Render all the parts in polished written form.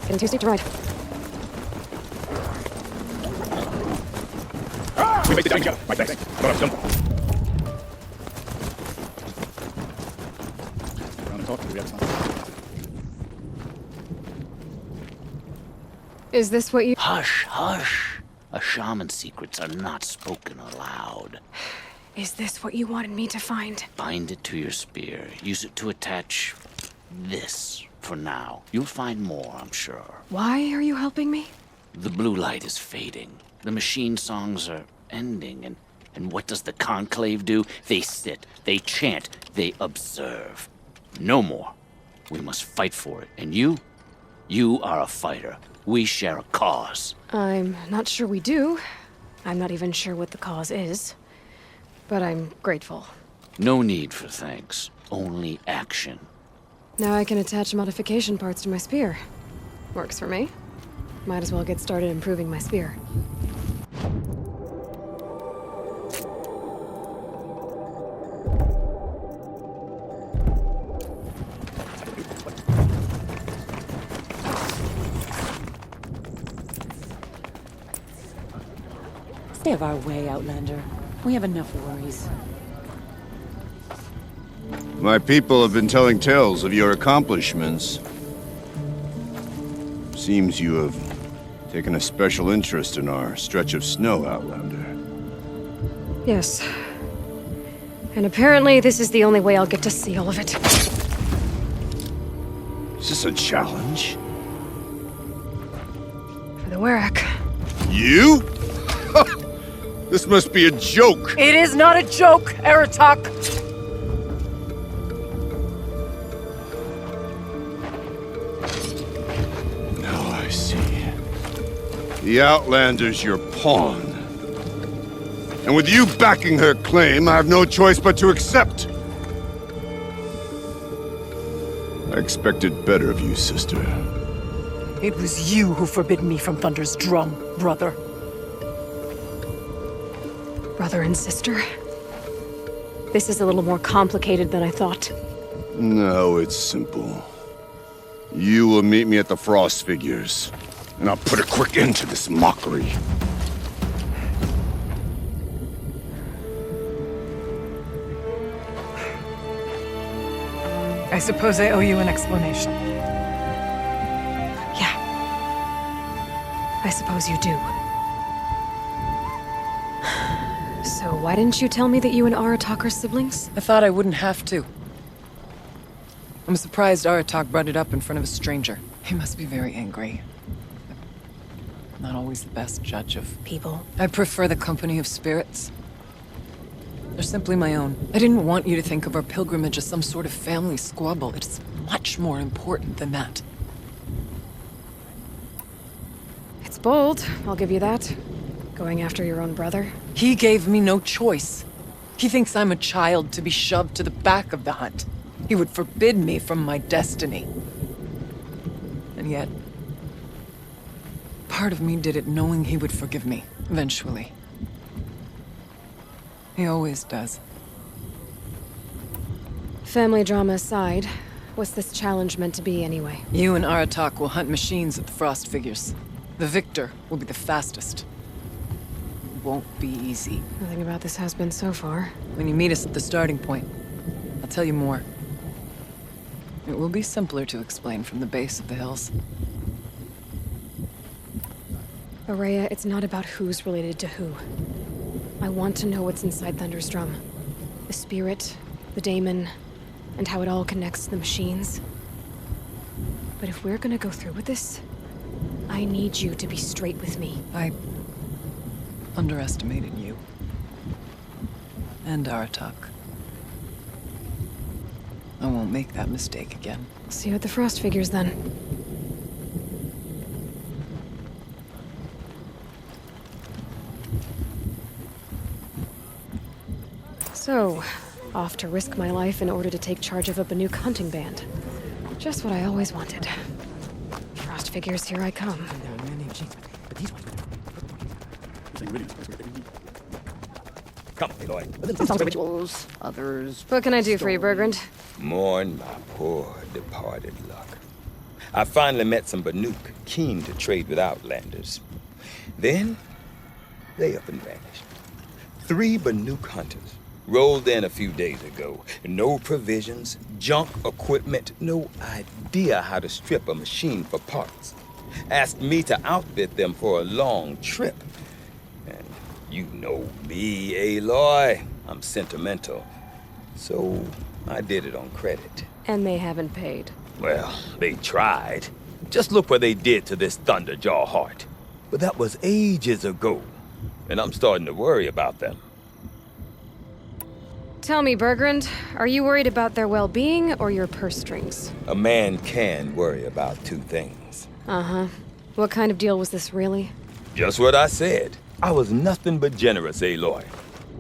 Getting too steep to ride. We make the danger. My thanks. Got up some. Around and talk to the other side. Is this what you... Hush, hush. A shaman's secrets are not spoken aloud. Is this what you wanted me to find? Bind it to your spear. Use it to attach this for now. You'll find more, I'm sure. Why are you helping me? The blue light is fading. The machine songs are ending, and what does the conclave do? They sit, they chant, they observe. No more. We must fight for it. And you are a fighter. We share a cause. I'm not sure we do. I'm not even sure what the cause is. But I'm grateful. No need for thanks. Only action. Now I can attach modification parts to my spear. Works for me. Might as well get started improving my spear. Stay of our way, Outlander. We have enough worries. My people have been telling tales of your accomplishments. Seems you have taken a special interest in our stretch of snow, Outlander. Yes. And apparently this is the only way I'll get to see all of it. Is this a challenge? For the Warwick. You? This must be a joke! It is not a joke, Aratak! Now I see. The Outlander's your pawn. And with you backing her claim, I have no choice but to accept. I expected better of you, sister. It was you who forbid me from Thunder's drum, brother. Brother and sister? This is a little more complicated than I thought. No, it's simple. You will meet me at the Frost Figures, and I'll put a quick end to this mockery. I suppose I owe you an explanation. Yeah. I suppose you do. So why didn't you tell me that you and Aratak are siblings? I thought I wouldn't have to. I'm surprised Aratak brought it up in front of a stranger. He must be very angry. Not always the best judge of People. I prefer the company of spirits. They're simply my own. I didn't want you to think of our pilgrimage as some sort of family squabble. It's much more important than that. It's bold, I'll give you that. Going after your own brother. He gave me no choice. He thinks I'm a child to be shoved to the back of the hunt. He would forbid me from my destiny. And yet, part of me did it knowing he would forgive me, eventually. He always does. Family drama aside, what's this challenge meant to be anyway? You and Aratak will hunt machines at the Frost Figures. The victor will be the fastest. It won't be easy. Nothing about this has been so far. When you meet us at the starting point, I'll tell you more. It will be simpler to explain from the base of the hills. Araya, it's not about who's related to who. I want to know what's inside Thunder's drum. The spirit, the daemon, and how it all connects to the machines. But if we're gonna go through with this, I need you to be straight with me. I underestimated you. And Aratak. I won't make that mistake again. See you at the Frost Figures then. So, off to risk my life in order to take charge of a Banuk hunting band. Just what I always wanted. Frost Figures, here I come. Come, Aloy. Some rituals, others. What can I do for you, Bergrand? Mourn my poor departed luck. I finally met some Banuk keen to trade with Outlanders. Then, they up and vanished. 3 Banuk hunters rolled in a few days ago. No provisions, junk equipment, no idea how to strip a machine for parts. Asked me to outfit them for a long trip. And you know me, Aloy. I'm sentimental. So I did it on credit. And they haven't paid. Well, they tried. Just look what they did to this Thunderjaw heart. But that was ages ago. And I'm starting to worry about them. Tell me, Bergrand, are you worried about their well-being or your purse strings? A man can worry about 2 things. Uh-huh. What kind of deal was this, really? Just what I said. I was nothing but generous, Aloy.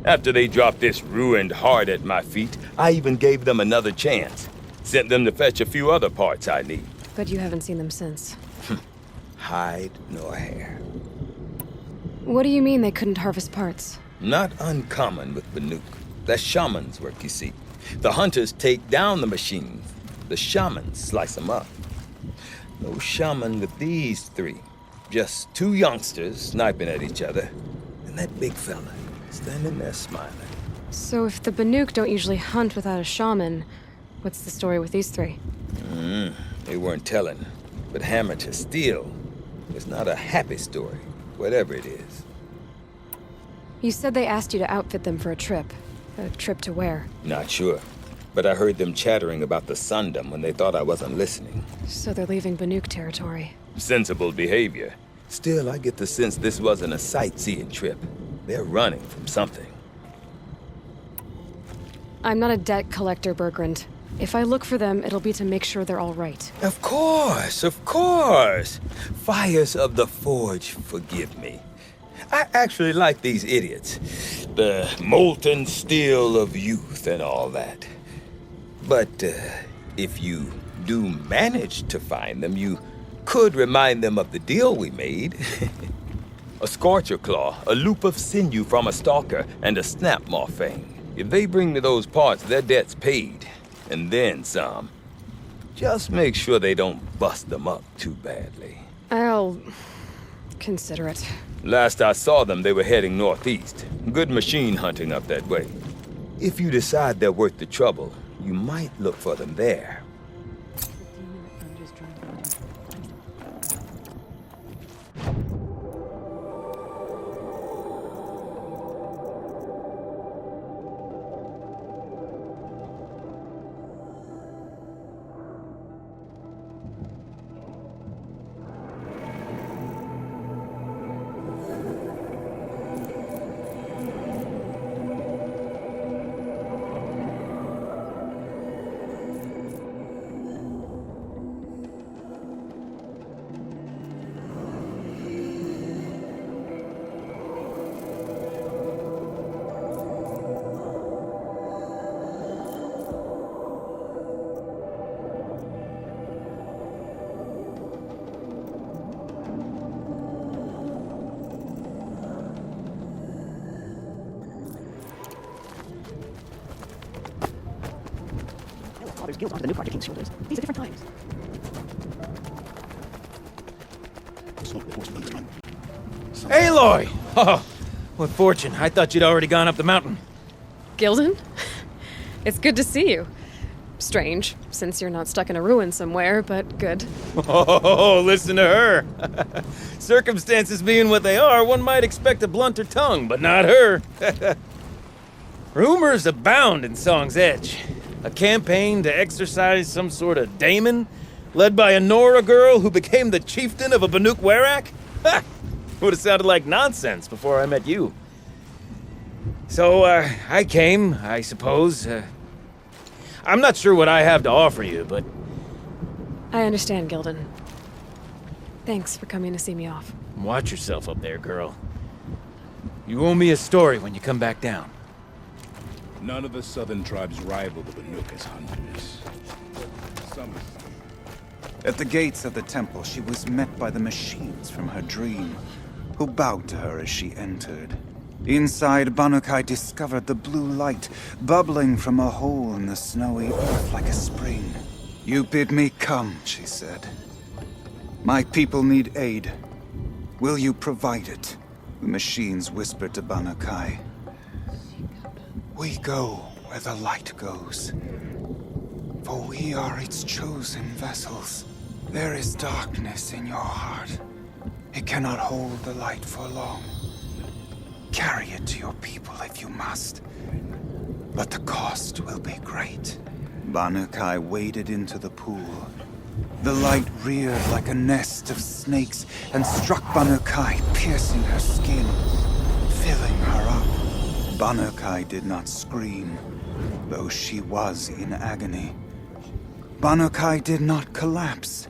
After they dropped this ruined heart at my feet, I even gave them another chance. Sent them to fetch a few other parts I need. But you haven't seen them since. Hide nor hair. What do you mean they couldn't harvest parts? Not uncommon with Banuk. That's shaman's work, you see. The hunters take down the machines. The shamans slice them up. No shaman with these 3. Just 2 youngsters sniping at each other. And that big fella standing there smiling. So if the Banuk don't usually hunt without a shaman, what's the story with these 3? They weren't telling. But hammer to steel was not a happy story, whatever it is. You said they asked you to outfit them for a trip. A trip to where? Not sure. But I heard them chattering about the Sundom when they thought I wasn't listening. So they're leaving Banuk territory. Sensible behavior. Still, I get the sense this wasn't a sightseeing trip. They're running from something. I'm not a debt collector, Bergrand. If I look for them, it'll be to make sure they're all right. Of course, of course. Fires of the Forge, forgive me. I actually like these idiots. The molten steel of youth and all that. But if you do manage to find them, you could remind them of the deal we made. A scorcher claw, a loop of sinew from a stalker, and a snapmaw fang. If they bring me those parts, their debt's paid. And then some. Just make sure they don't bust them up too badly. I'll consider it. Last I saw them, they were heading northeast. Good machine hunting up that way. If you decide they're worth the trouble, you might look for them there. There's guilds onto the new project King's shoulders. These are different times. Aloy! Oh, what fortune. I thought you'd already gone up the mountain. Gildan? It's good to see you. Strange, since you're not stuck in a ruin somewhere, but good. Oh, listen to her. Circumstances being what they are, one might expect a blunter tongue, but not her. Rumors abound in Song's Edge. A campaign to exorcise some sort of daemon, led by a Nora girl who became the chieftain of a Banuk Werak? Ha! Would have sounded like nonsense before I met you. So, I came, I suppose. I'm not sure what I have to offer you, but... I understand, Gildan. Thanks for coming to see me off. Watch yourself up there, girl. You owe me a story when you come back down. None of the southern tribes rival the Banuk as hunters. Some... At the gates of the temple, she was met by the machines from her dream, who bowed to her as she entered. Inside, Banukai discovered the blue light bubbling from a hole in the snowy earth like a spring. "You bid me come," she said. My people need aid. Will you provide it? The machines whispered to Banukai. We go where the light goes, for we are its chosen vessels. There is darkness in your heart. It cannot hold the light for long. Carry it to your people if you must, but the cost will be great. Banukai waded into the pool. The light reared like a nest of snakes and struck Banukai, piercing her skin, filling her up. Banukai did not scream, though she was in agony. Banukai did not collapse,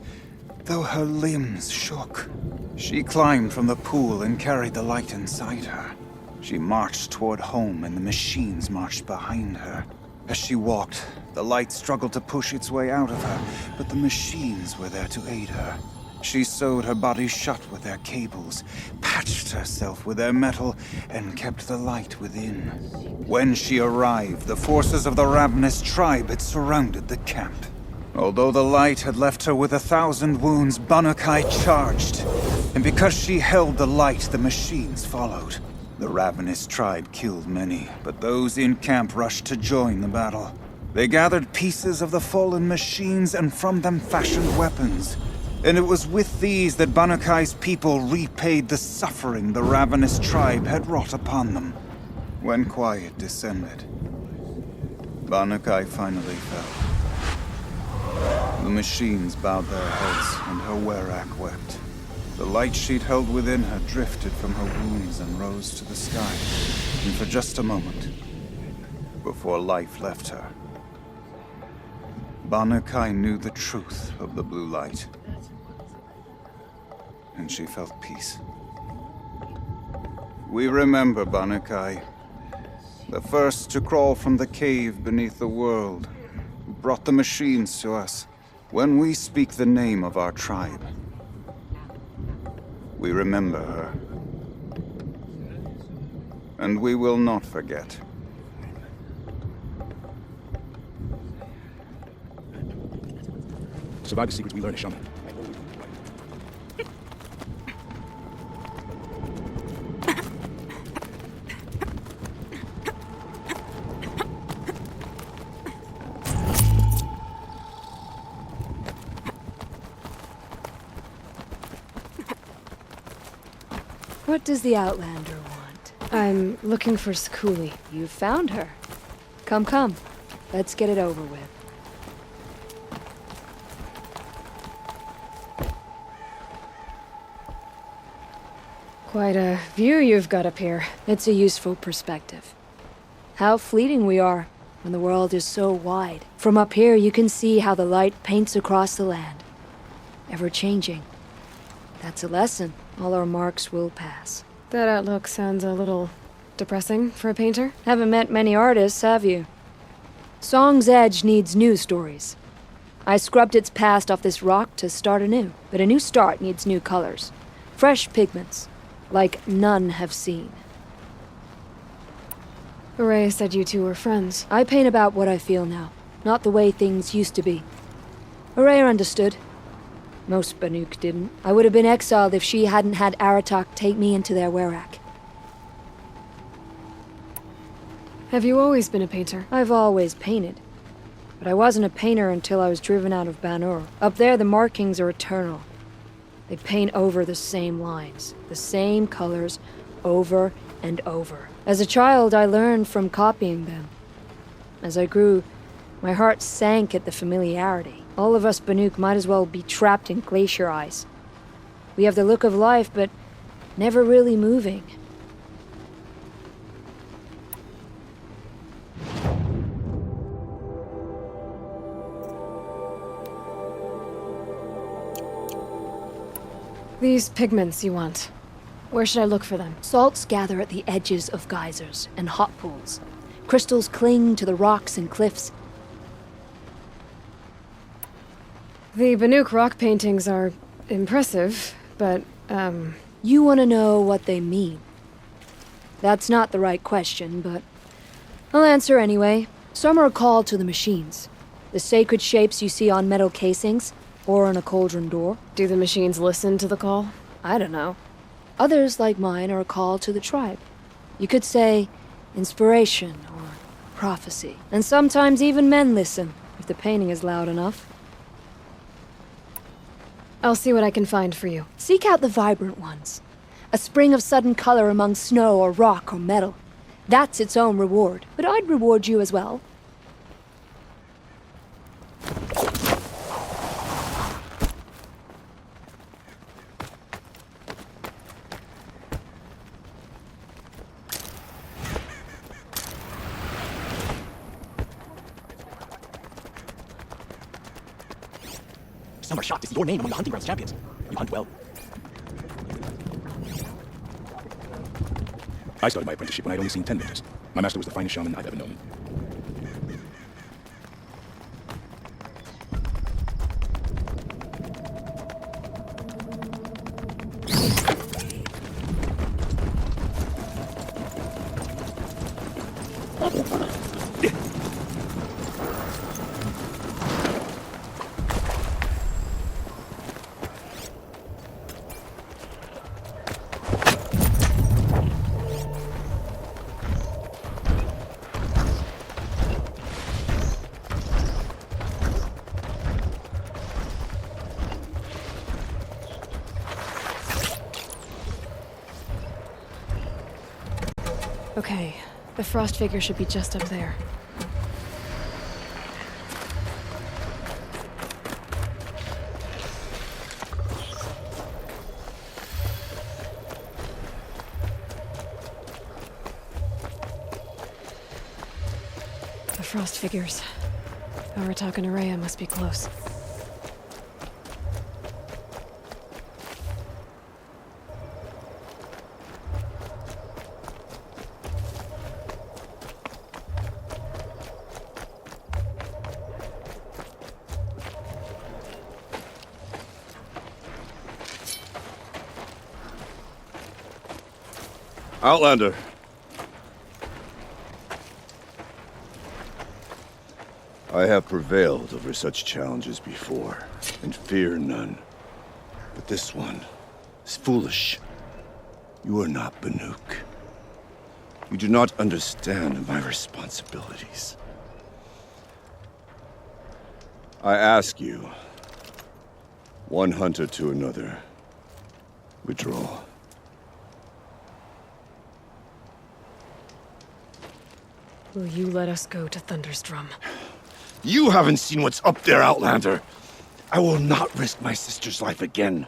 though her limbs shook. She climbed from the pool and carried the light inside her. She marched toward home, and the machines marched behind her. As she walked, the light struggled to push its way out of her, but the machines were there to aid her. She sewed her body shut with their cables, patched herself with their metal, and kept the light within. When she arrived, the forces of the ravenous tribe had surrounded the camp. Although the light had left her with 1,000 wounds, Banukai charged. And because she held the light, the machines followed. The ravenous tribe killed many, but those in camp rushed to join the battle. They gathered pieces of the fallen machines and from them fashioned weapons. And it was with these that Banukai's people repaid the suffering the ravenous tribe had wrought upon them. When quiet descended, Banukai finally fell. The machines bowed their heads, and her werak wept. The light she'd held within her drifted from her wounds and rose to the sky, and for just a moment, before life left her, Banukai knew the truth of the blue light, and she felt peace. We remember Banukai, the first to crawl from the cave beneath the world, who brought the machines to us. When we speak the name of our tribe, we remember her. And we will not forget. Survive the secrets we learned as shaman. What does the Outlander want? I'm looking for Skuli. You found her. Come, come. Let's get it over with. Quite a view you've got up here. It's a useful perspective. How fleeting we are when the world is so wide. From up here, you can see how the light paints across the land. Ever changing. That's a lesson. All our marks will pass. That outlook sounds a little depressing for a painter. Haven't met many artists, have you? Song's Edge needs new stories. I scrubbed its past off this rock to start anew, but a new start needs new colors. Fresh pigments, like none have seen. Ray said you two were friends. I paint about what I feel now, not the way things used to be. Araya understood. Most Banuk didn't. I would have been exiled if she hadn't had Aratak take me into their werak. Have you always been a painter? I've always painted. But I wasn't a painter until I was driven out of Banur. Up there, the markings are eternal. They paint over the same lines, the same colors, over and over. As a child, I learned from copying them. As I grew, my heart sank at the familiarity. All of us Banuk might as well be trapped in glacier ice. We have the look of life, but never really moving. These pigments you want. Where should I look for them? Salts gather at the edges of geysers and hot pools. Crystals cling to the rocks and cliffs. The Banuk rock paintings are impressive, but, You want to know what they mean. That's not the right question, but I'll answer anyway. Some are called to the machines. The sacred shapes you see on metal casings, or on a cauldron door. Do the machines listen to the call? I don't know. Others, like mine, are a call to the tribe. You could say inspiration or prophecy. And sometimes even men listen, if the painting is loud enough. I'll see what I can find for you. Seek out the vibrant ones. A spring of sudden color among snow or rock or metal. That's its own reward, but I'd reward you as well. Some are shocked to see your name among the hunting grounds champions. You hunt well. I started my apprenticeship when I'd only seen 10 winters. My master was the finest shaman I've ever known. Okay, the frost figure should be just up there. The frost figures. Aratak and Araya must be close. Outlander. I have prevailed over such challenges before, and fear none. But this one is foolish. You are not Banuk. You do not understand my responsibilities. I ask you, one hunter to another, withdraw. Will you let us go to Thunderstrom? You haven't seen what's up there, Outlander. I will not risk my sister's life again.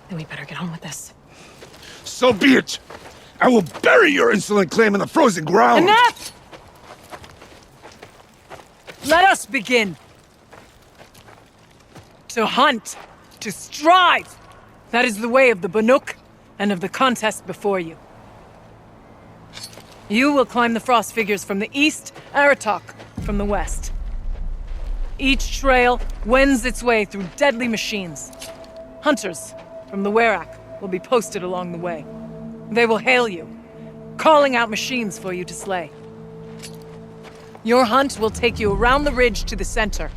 Then we better get on with this. So be it! I will bury your insolent claim in the frozen ground! Enough! Let us begin. To hunt. To strive. That is the way of the Banuk and of the contest before you. You will climb the frost figures from the east, Aratak from the west. Each trail wends its way through deadly machines. Hunters from the Werak will be posted along the way. They will hail you, calling out machines for you to slay. Your hunt will take you around the ridge to the center,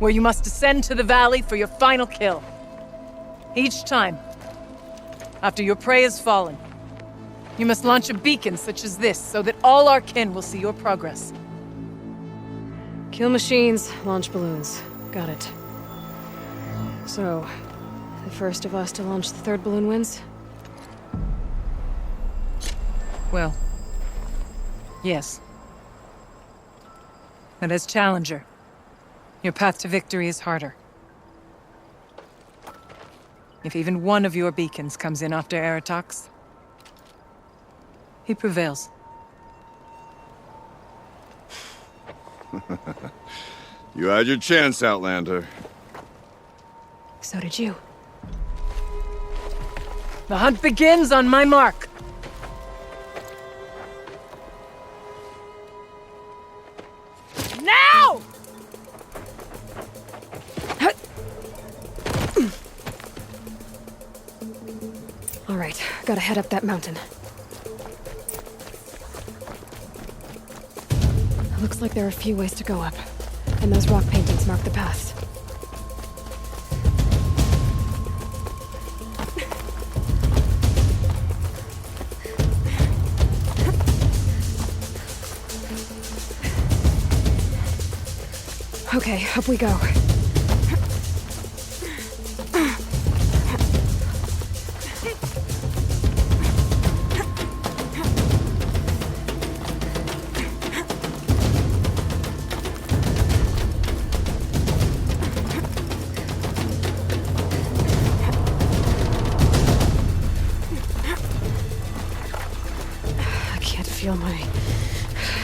where you must descend to the valley for your final kill. Each time, after your prey has fallen, you must launch a beacon such as this, so that all our kin will see your progress. Kill machines, launch balloons. Got it. So, the first of us to launch the third balloon wins? Well, yes. But as challenger, your path to victory is harder. If even one of your beacons comes in after Aratak's, he prevails. You had your chance, Outlander. So did you. The hunt begins on my mark. Now! All right, gotta head up that mountain. Looks like there are a few ways to go up, and those rock paintings mark the paths. Okay, up we go. I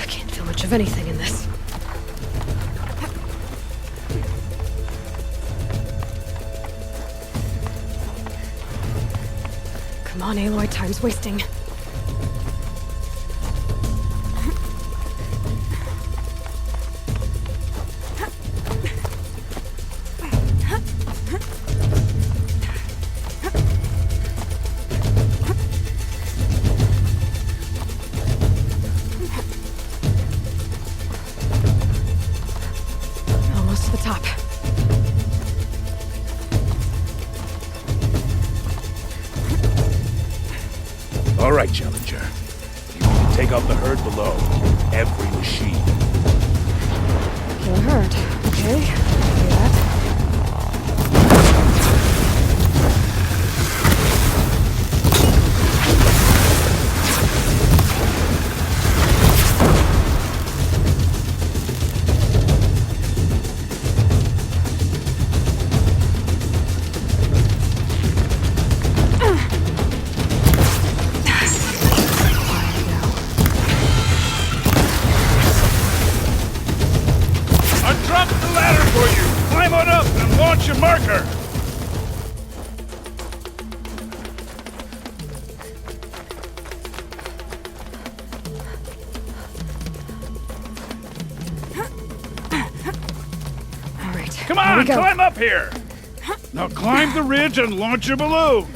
can't feel much of anything in this. Come on, Aloy, time's wasting. All right, Challenger. You need to take out the herd below. Every machine. Kill a herd. Okay, I'll do that. Your marker! All right. Come on, climb up here! Now climb the ridge and launch your balloon!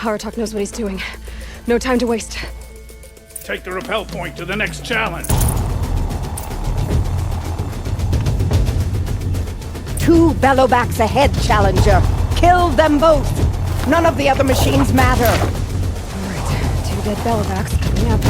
Aratak knows what he's doing. No time to waste. Take the rappel point to the next challenge. 2 bellowbacks ahead, Challenger. Kill them both. None of the other machines matter. All right, 2 dead bellowbacks coming up.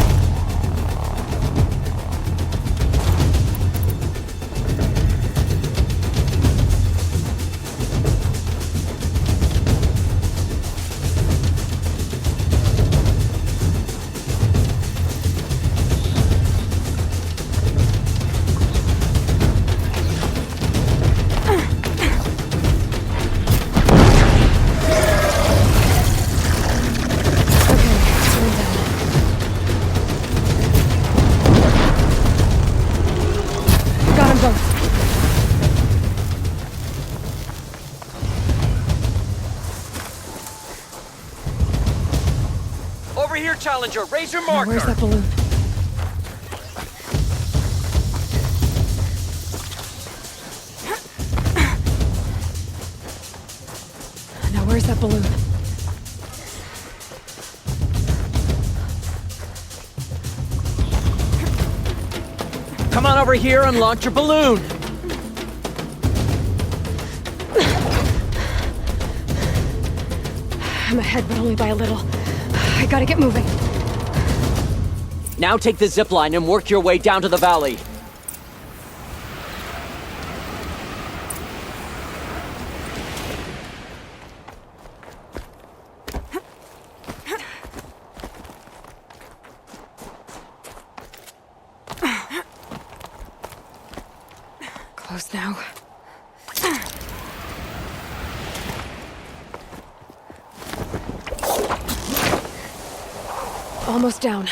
Challenger, raise your marker! Where's that balloon? Now where's that balloon? Come on over here and launch your balloon! I'm ahead, but only by a little. I gotta get moving. Now take the zip line and work your way down to the valley. Close now. Almost down.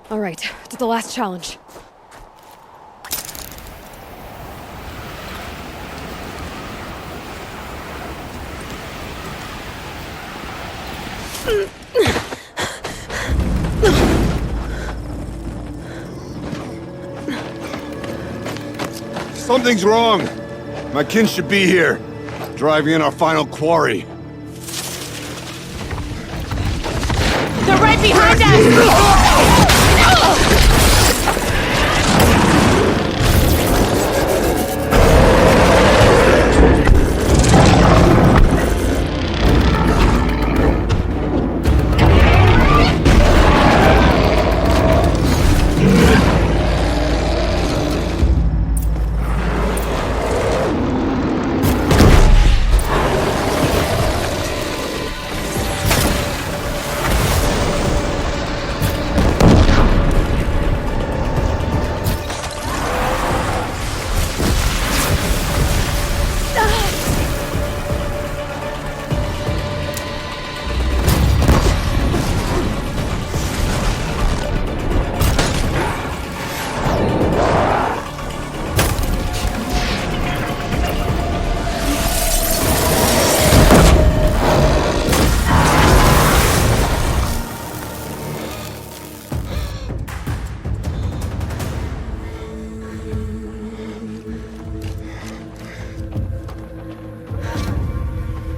All right, to the last challenge. Something's wrong. My kin should be here, driving in our final quarry. They're right behind us!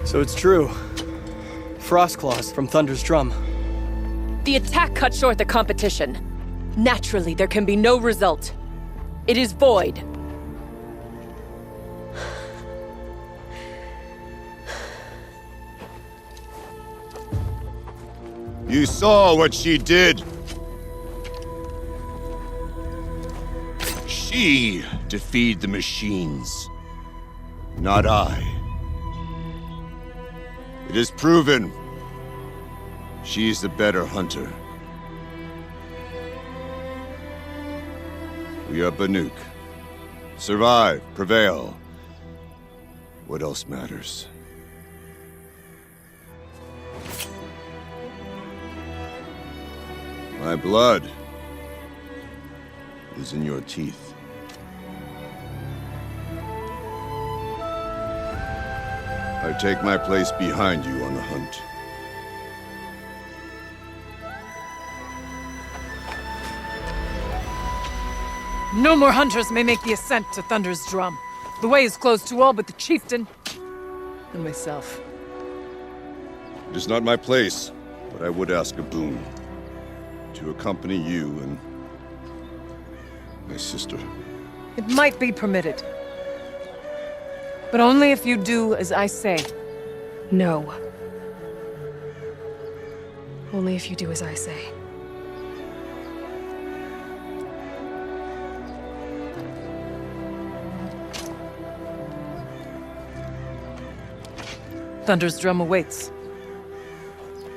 So it's true. Frostclaws from Thunder's drum. The attack cut short the competition. Naturally, there can be no result. It is void. You saw what she did. She defeated the machines, not I. It is proven. She's the better hunter. We are Banuk. Survive, prevail. What else matters? My blood is in your teeth. I take my place behind you on the hunt. No more hunters may make the ascent to Thunder's drum. The way is closed to all but the chieftain and myself. It is not my place, but I would ask a boon. To accompany you and my sister. It might be permitted. But only if you do as I say. No. Only if you do as I say. Thunder's drum awaits.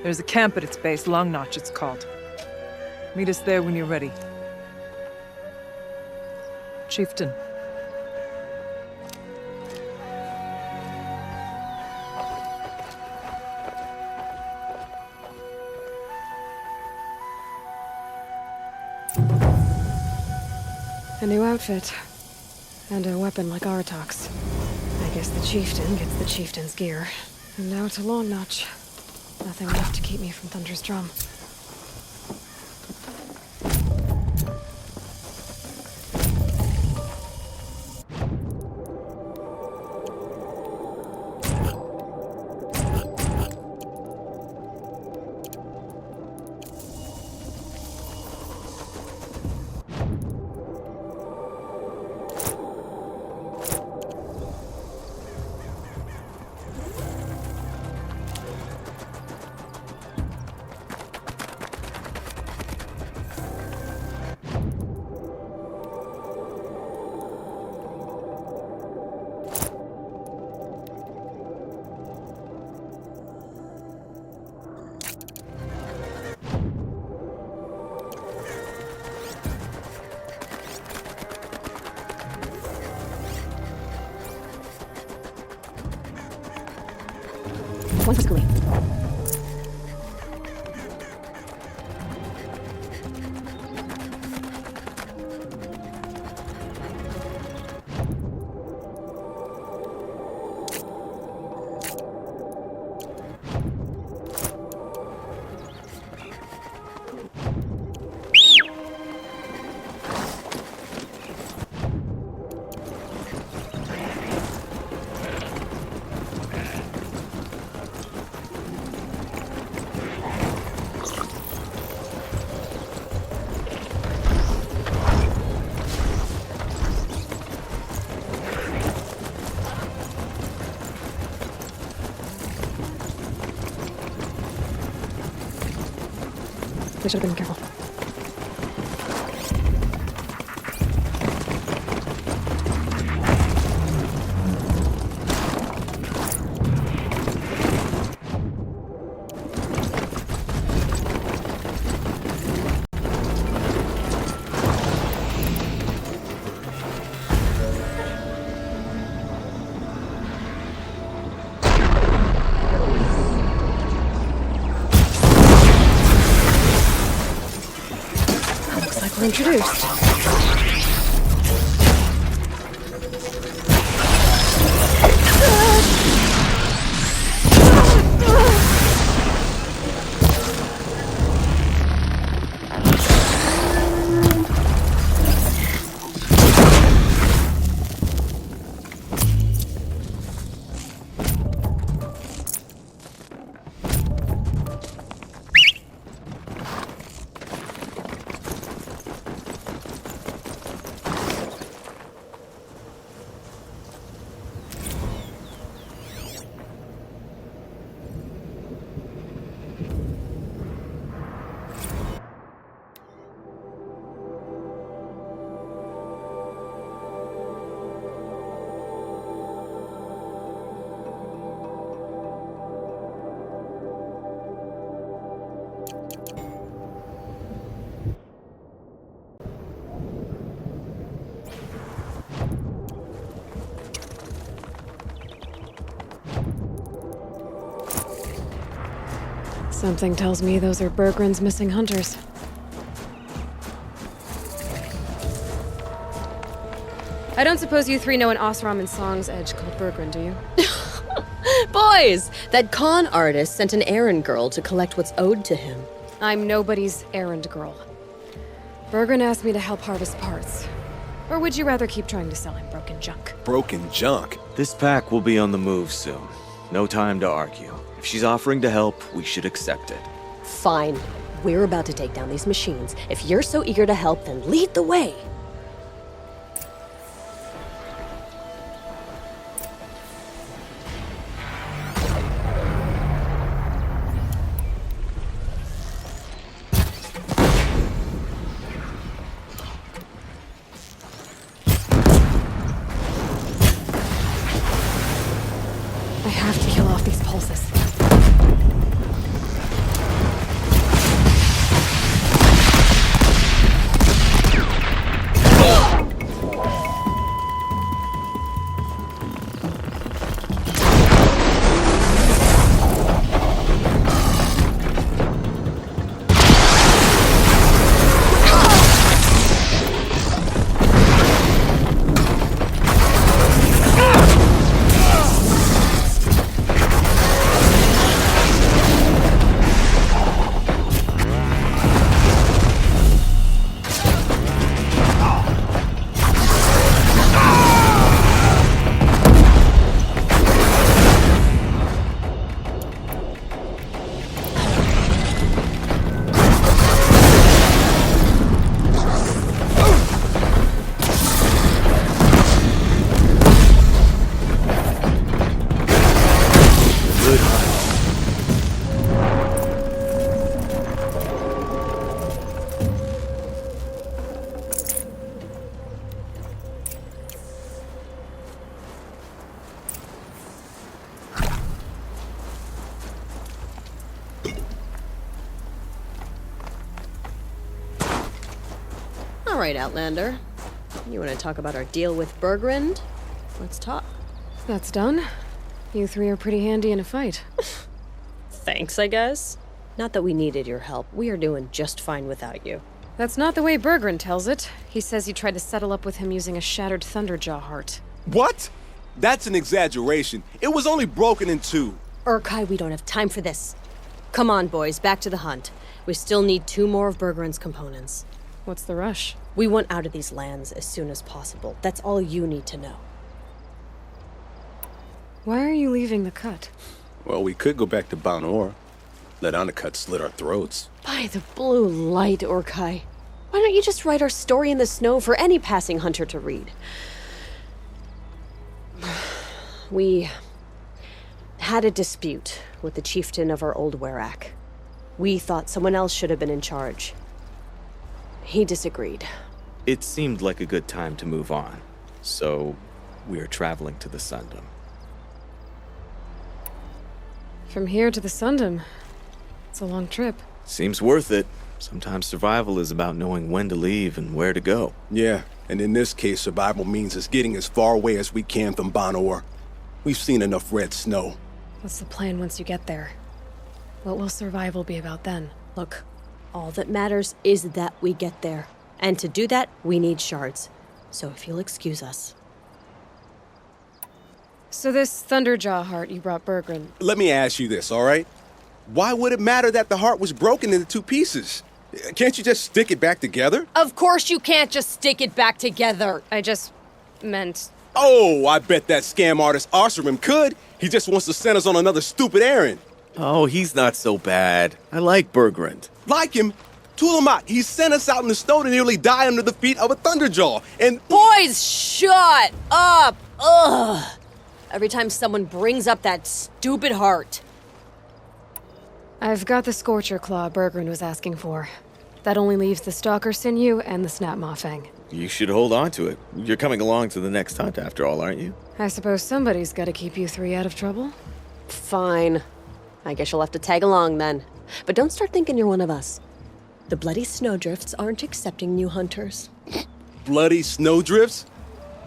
There's a camp at its base, Long Notch it's called. Meet us there when you're ready. Chieftain. A new outfit. And a weapon like Aratok's. I guess the chieftain gets the chieftain's gear. And now to Long Notch. Nothing left to keep me from Thunder's drum. One physically. They should have been careful. We're introduced. Something tells me those are Bergren's missing hunters. I don't suppose you three know an Osram and Song's edge called Bergren, do you? Boys! That con artist sent an errand girl to collect what's owed to him. I'm nobody's errand girl. Bergren asked me to help harvest parts. Or would you rather keep trying to sell him broken junk? Broken junk? This pack will be on the move soon. No time to argue. If she's offering to help, we should accept it. Fine. We're about to take down these machines. If you're so eager to help, then lead the way. I have to kill off these pulses. All right, Outlander. You want to talk about our deal with Bergren? Let's talk. That's done. You three are pretty handy in a fight. Thanks, I guess. Not that we needed your help. We are doing just fine without you. That's not the way Bergren tells it. He says you tried to settle up with him using a shattered Thunderjaw heart. What? That's an exaggeration. It was only broken in two. Urkai, we don't have time for this. Come on, boys, back to the hunt. We still need 2 more of Bergren's components. What's the rush? We want out of these lands as soon as possible. That's all you need to know. Why are you leaving the cut? Well, we could go back to Banor. Let Undercut slit our throats. By the blue light, Urkai. Why don't you just write our story in the snow for any passing hunter to read? We had a dispute with the chieftain of our old Werak. We thought someone else should have been in charge. He disagreed. It seemed like a good time to move on, so we are traveling to the Sundom. From here to the Sundom. It's a long trip. Seems worth it. Sometimes survival is about knowing when to leave and where to go. Yeah, and in this case, survival means us getting as far away as we can from Banor. We've seen enough red snow. What's the plan once you get there? What will survival be about then? Look, all that matters is that we get there. And to do that, we need shards. So if you'll excuse us. So this Thunderjaw heart you brought Bergren. Let me ask you this, all right? Why would it matter that the heart was broken into 2 pieces? Can't you just stick it back together? Of course you can't just stick it back together. I just meant... Oh, I bet that scam artist Arsarim could. He just wants to send us on another stupid errand. Oh, he's not so bad. I like Bergren. Like him? Tulamat, he sent us out in the snow to nearly die under the feet of a Thunderjaw, and... Boys, shut up! Ugh! Every time someone brings up that stupid heart. I've got the Scorcher Claw Bergren was asking for. That only leaves the Stalker Sinew and the Snap Maw Fang. You should hold on to it. You're coming along to the next hunt after all, aren't you? I suppose somebody's gotta keep you 3 out of trouble. Fine. I guess you'll have to tag along then. But don't start thinking you're one of us. The bloody snowdrifts aren't accepting new hunters. Bloody snowdrifts?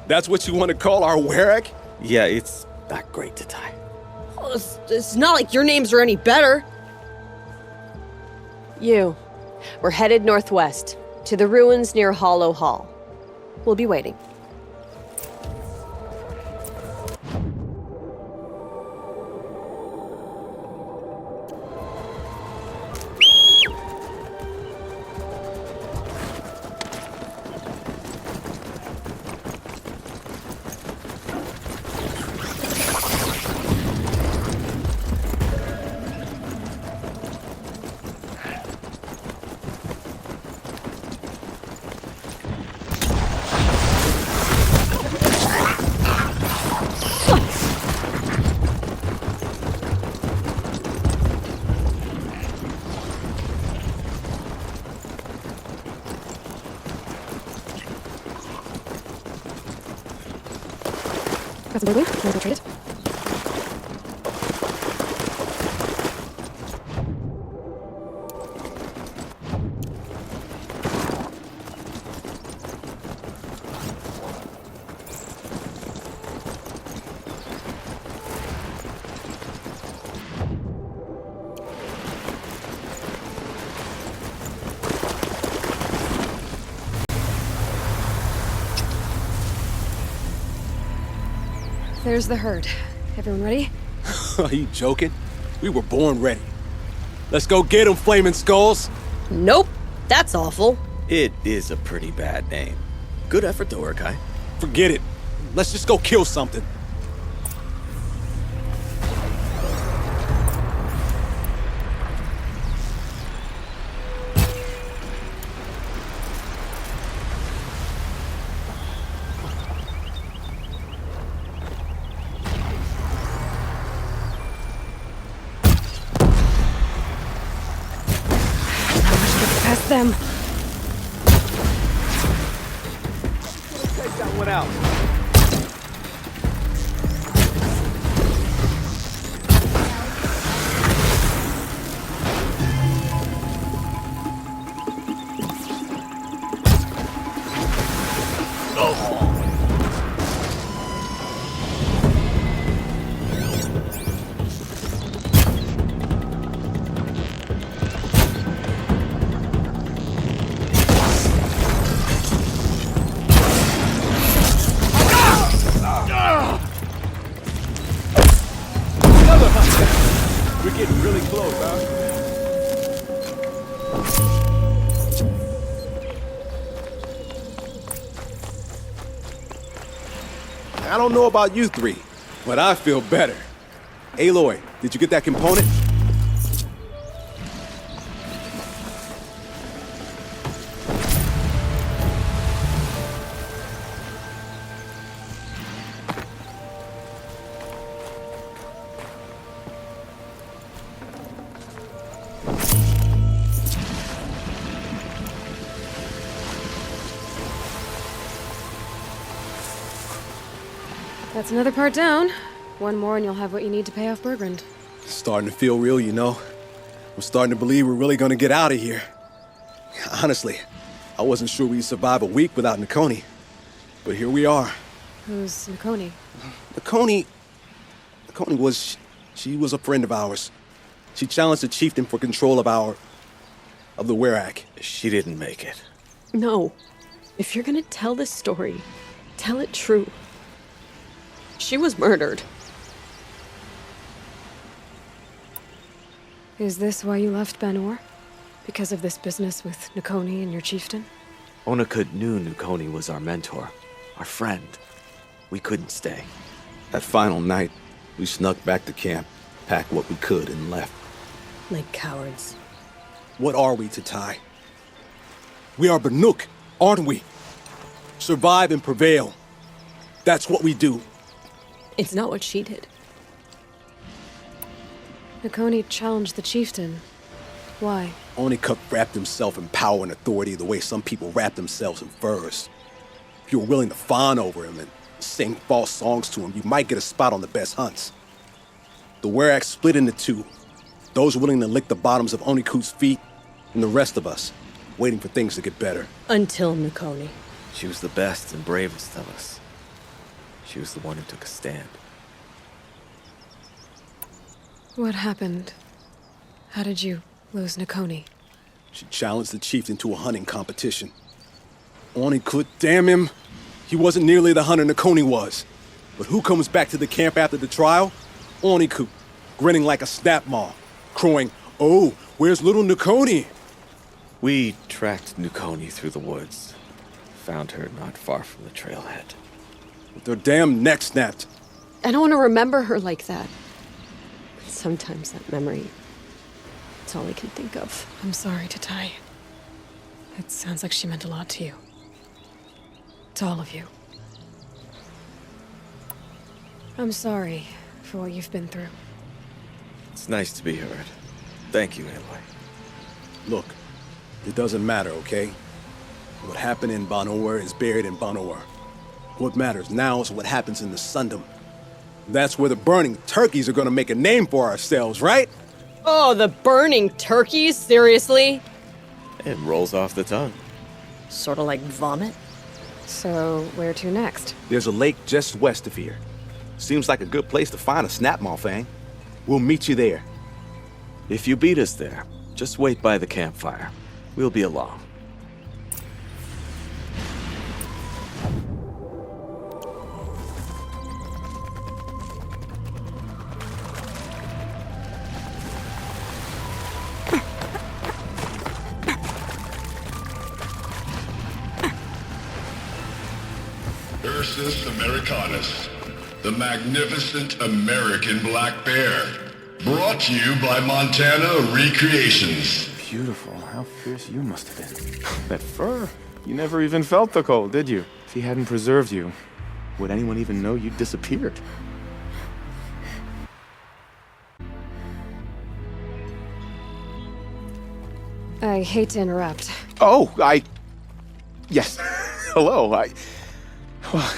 That's what you want to call our Werak? Yeah, it's not great to tie. Oh, it's not like your names are any better. We're headed northwest, to the ruins near Hollow Hall. We'll be waiting. Got some burglary? Wanna go trade it? There's the herd. Everyone ready? Are you joking? We were born ready. Let's go get them, Flaming Skulls! Nope, that's awful. It is a pretty bad name. Good effort though, Urkai. Forget it. Let's just go kill something. Past them. Take that one out. We're getting really close, huh? I don't know about you three, but I feel better. Aloy, did you get that component? That's another part down. One more and you'll have what you need to pay off Bergrand. Starting to feel real, you know. I'm starting to believe we're really gonna get out of here. Honestly, I wasn't sure we'd survive a week without Nakoni. But here we are. Who's Nakoni? Nakoni was... she was a friend of ours. She challenged the chieftain for control of the Werak. She didn't make it. No. If you're gonna tell this story, tell it true. She was murdered. Is this why you left Banor? Because of this business with Nakoni and your chieftain? Onakut knew Nakoni was our mentor, our friend. We couldn't stay. That final night, we snuck back to camp, packed what we could, and left. Like cowards. What are we, Tatai? We are Banuk, aren't we? Survive and prevail. That's what we do. It's not what she did. Nakoni challenged the chieftain. Why? Onakut wrapped himself in power and authority the way some people wrap themselves in furs. If you were willing to fawn over him and sing false songs to him, you might get a spot on the best hunts. The Werak split into two. Those willing to lick the bottoms of Oniku's feet, and the rest of us, waiting for things to get better. Until Nakoni. She was the best and bravest of us. She was the one who took a stand. What happened? How did you lose Nakoni? She challenged the chieftain to a hunting competition. Oniku, damn him! He wasn't nearly the hunter Nakoni was. But who comes back to the camp after the trial? Oniku, grinning like a snap maw, crowing, "Oh, where's little Nakoni?" We tracked Nakoni through the woods. Found her not far from the trailhead. With their damn neck snapped. I don't want to remember her like that. But sometimes that memory, it's all I can think of. I'm sorry, Tatai. It sounds like she meant a lot to you. To all of you. I'm sorry for what you've been through. It's nice to be heard. Thank you, Aloy. Look, it doesn't matter, okay? What happened in Banor is buried in Banor. What matters now is what happens in the Sundom. That's where the burning turkeys are gonna make a name for ourselves, right? Oh, the burning turkeys? Seriously? It rolls off the tongue. Sort of like vomit? So, where to next? There's a lake just west of here. Seems like a good place to find a snapmaw fang. We'll meet you there. If you beat us there, just wait by the campfire. We'll be along. Ursus Americanus, the magnificent American black bear. Brought to you by Montana Recreations. Beautiful. How fierce you must have been. That fur. You never even felt the cold, did you? If he hadn't preserved you, would anyone even know you'd disappeared? I hate to interrupt. Oh, Yes. Hello,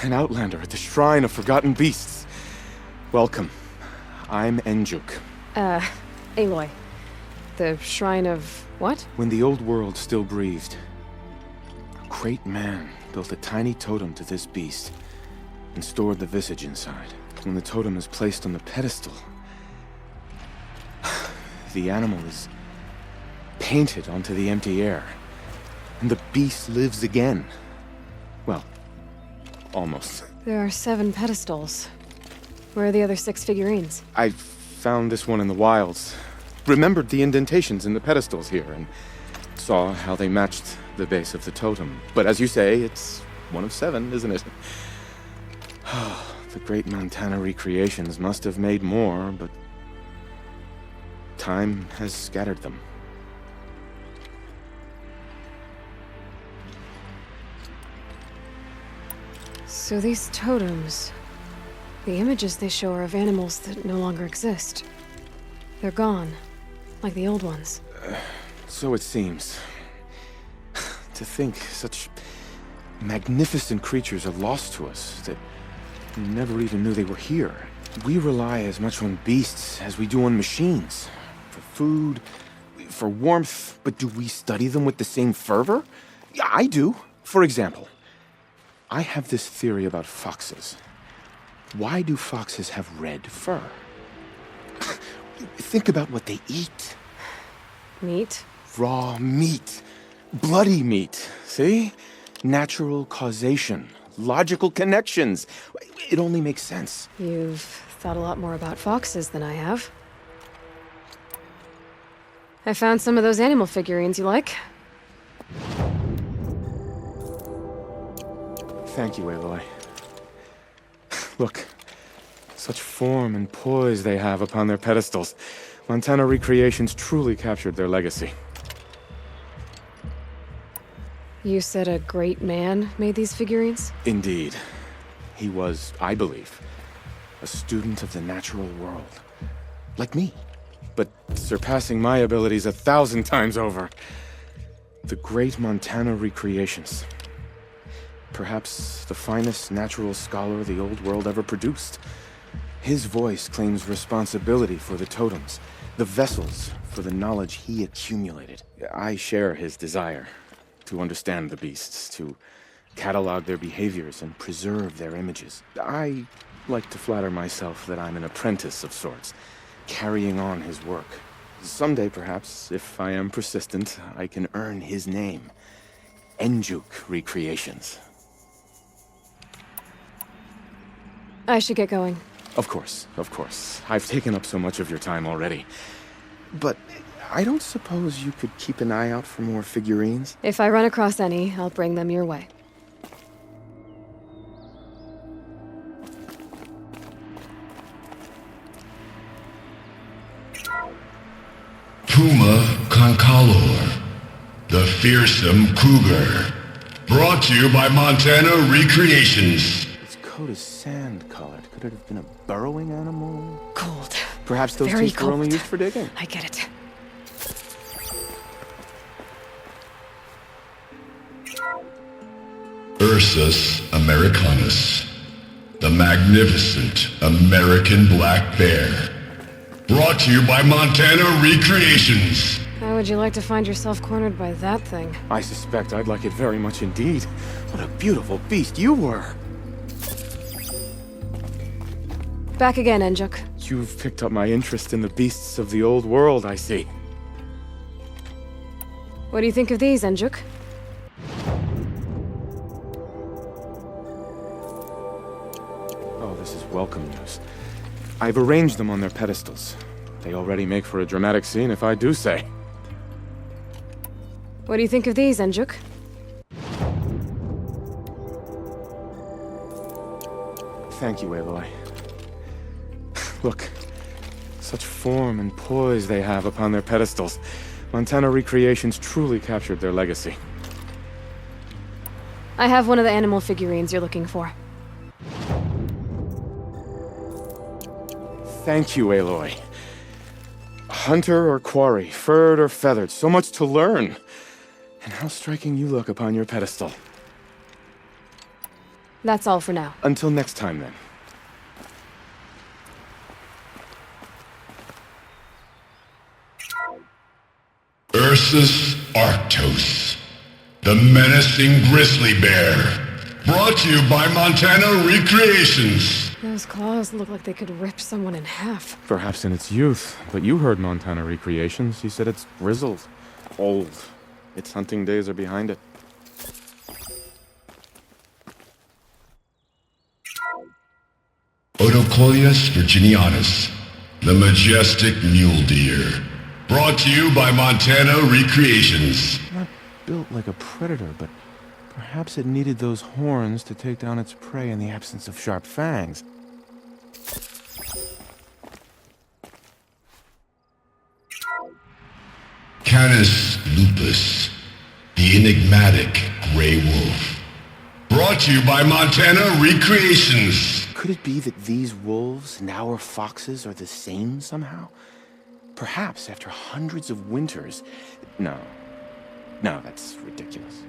an outlander at the Shrine of Forgotten Beasts. Welcome. I'm Enjuk. Aloy. The Shrine of what? When the old world still breathed, a great man built a tiny totem to this beast and stored the visage inside. When the totem is placed on the pedestal, the animal is painted onto the empty air, and the beast lives again. Well, almost. There are 7 pedestals. Where are the other 6 figurines? I found this one in the wilds. Remembered the indentations in the pedestals here, and saw how they matched the base of the totem. But as you say, it's one of 7, isn't it? The great Montana Recreations must have made more, but time has scattered them. So these totems, the images they show are of animals that no longer exist. They're gone, like the old ones. So it seems. To think such magnificent creatures are lost to us, that we never even knew they were here. We rely as much on beasts as we do on machines. For food, for warmth, but do we study them with the same fervor? Yeah, I do. For example, I have this theory about foxes. Why do foxes have red fur? Think about what they eat. Meat? Raw meat. Bloody meat. See? Natural causation. Logical connections. It only makes sense. You've thought a lot more about foxes than I have. I found some of those animal figurines you like. Thank you, Aloy. Look, such form and poise they have upon their pedestals. Montana Recreations truly captured their legacy. You said a great man made these figurines? Indeed. He was, I believe, a student of the natural world. Like me, but surpassing my abilities 1,000 times over. The great Montana Recreations. Perhaps the finest natural scholar the old world ever produced. His voice claims responsibility for the totems, The vessels for the knowledge he accumulated. I share his desire to understand the beasts, to catalog their behaviors and preserve their images. I like to flatter myself that I'm an apprentice of sorts, carrying on his work. Someday, perhaps, if I am persistent, I can earn his name. Enjuk Recreations. I should get going. Of course, of course. I've taken up so much of your time already. But I don't suppose you could keep an eye out for more figurines? If I run across any, I'll bring them your way. Puma Concolor, the fearsome cougar. Brought to you by Montana Recreations. Its coat is sand-colored. Could it have been a burrowing animal? Cold. Perhaps those Very teeth were only cold. used for digging. I get it. Ursus Americanus, the magnificent American black bear. Brought to you by Montana Recreations. How would you like to find yourself cornered by that thing? I suspect I'd like it very much indeed. What a beautiful beast you were! Back again, Enjuk. You've picked up my interest in the beasts of the old world, I see. What do you think of these, Enjuk? Oh, this is welcome news. I've arranged them on their pedestals. They already make for a dramatic scene, if I do say. What do you think of these, Enjuk? Thank you, Aloy. Look, such form and poise they have upon their pedestals. Montana Recreations truly captured their legacy. I have one of the animal figurines you're looking for. Thank you, Aloy. Hunter or quarry, furred or feathered, so much to learn. And how striking you look upon your pedestal. That's all for now. Until next time, then. Ursus Arctos, the menacing grizzly bear. Brought to you by Montana Recreations. Those claws look like they could rip someone in half. Perhaps in its youth, but you heard Montana Recreations. He said it's grizzled, old. Its hunting days are behind it. Odocoius virginianus, the majestic mule deer. Brought to you by Montana Recreations. Not built like a predator, but perhaps it needed those horns to take down its prey in the absence of sharp fangs. Canis lupus, the enigmatic gray wolf. Brought to you by Montana Recreations. Could it be that these wolves and our foxes are the same somehow? Perhaps after hundreds of winters... No, that's ridiculous.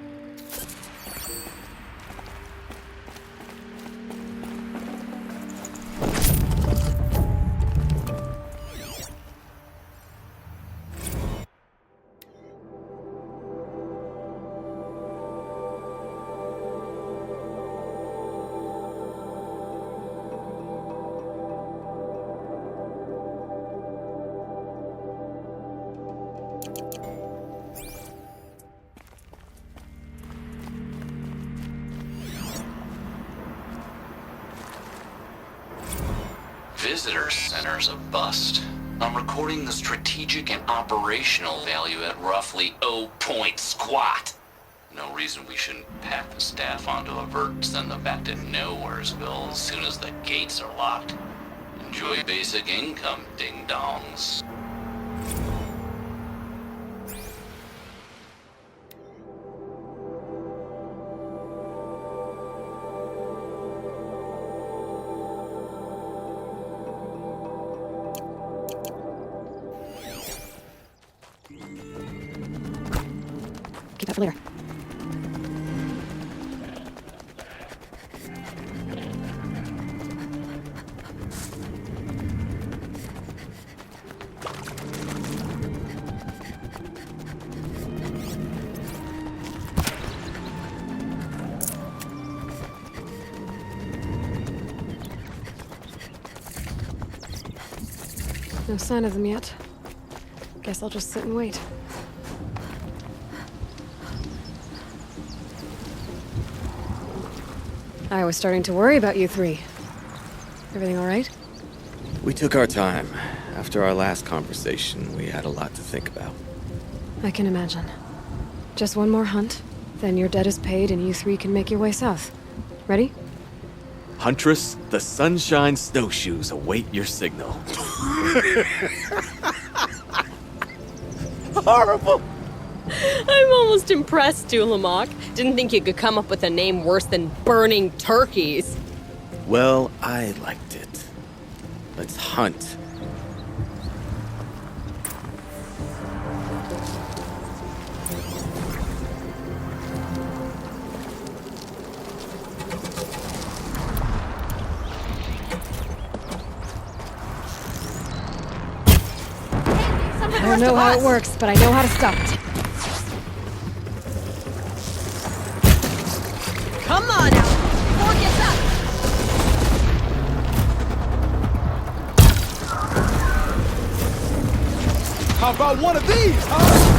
Visitor Center's a bust. I'm recording the strategic and operational value at roughly 0 point squat. No reason we shouldn't pack the staff onto a vert and send them back to Nowheresville as soon as the gates are locked. Enjoy basic income, ding-dongs. Keep that for later. No sign of them yet. Guess I'll just sit and wait. I was starting to worry about you three. Everything all right? We took our time. After our last conversation, we had a lot to think about. I can imagine. Just one more hunt, then your debt is paid and you three can make your way south. Ready? Huntress, the Sunshine Snowshoes await your signal. Horrible! I'm almost impressed, Dulamok. Didn't think you could come up with a name worse than Burning Turkeys. Well, I liked it. Let's hunt. I don't know how it works, but I know how to stop it. Come on now! Before it gets up! How about one of these, huh?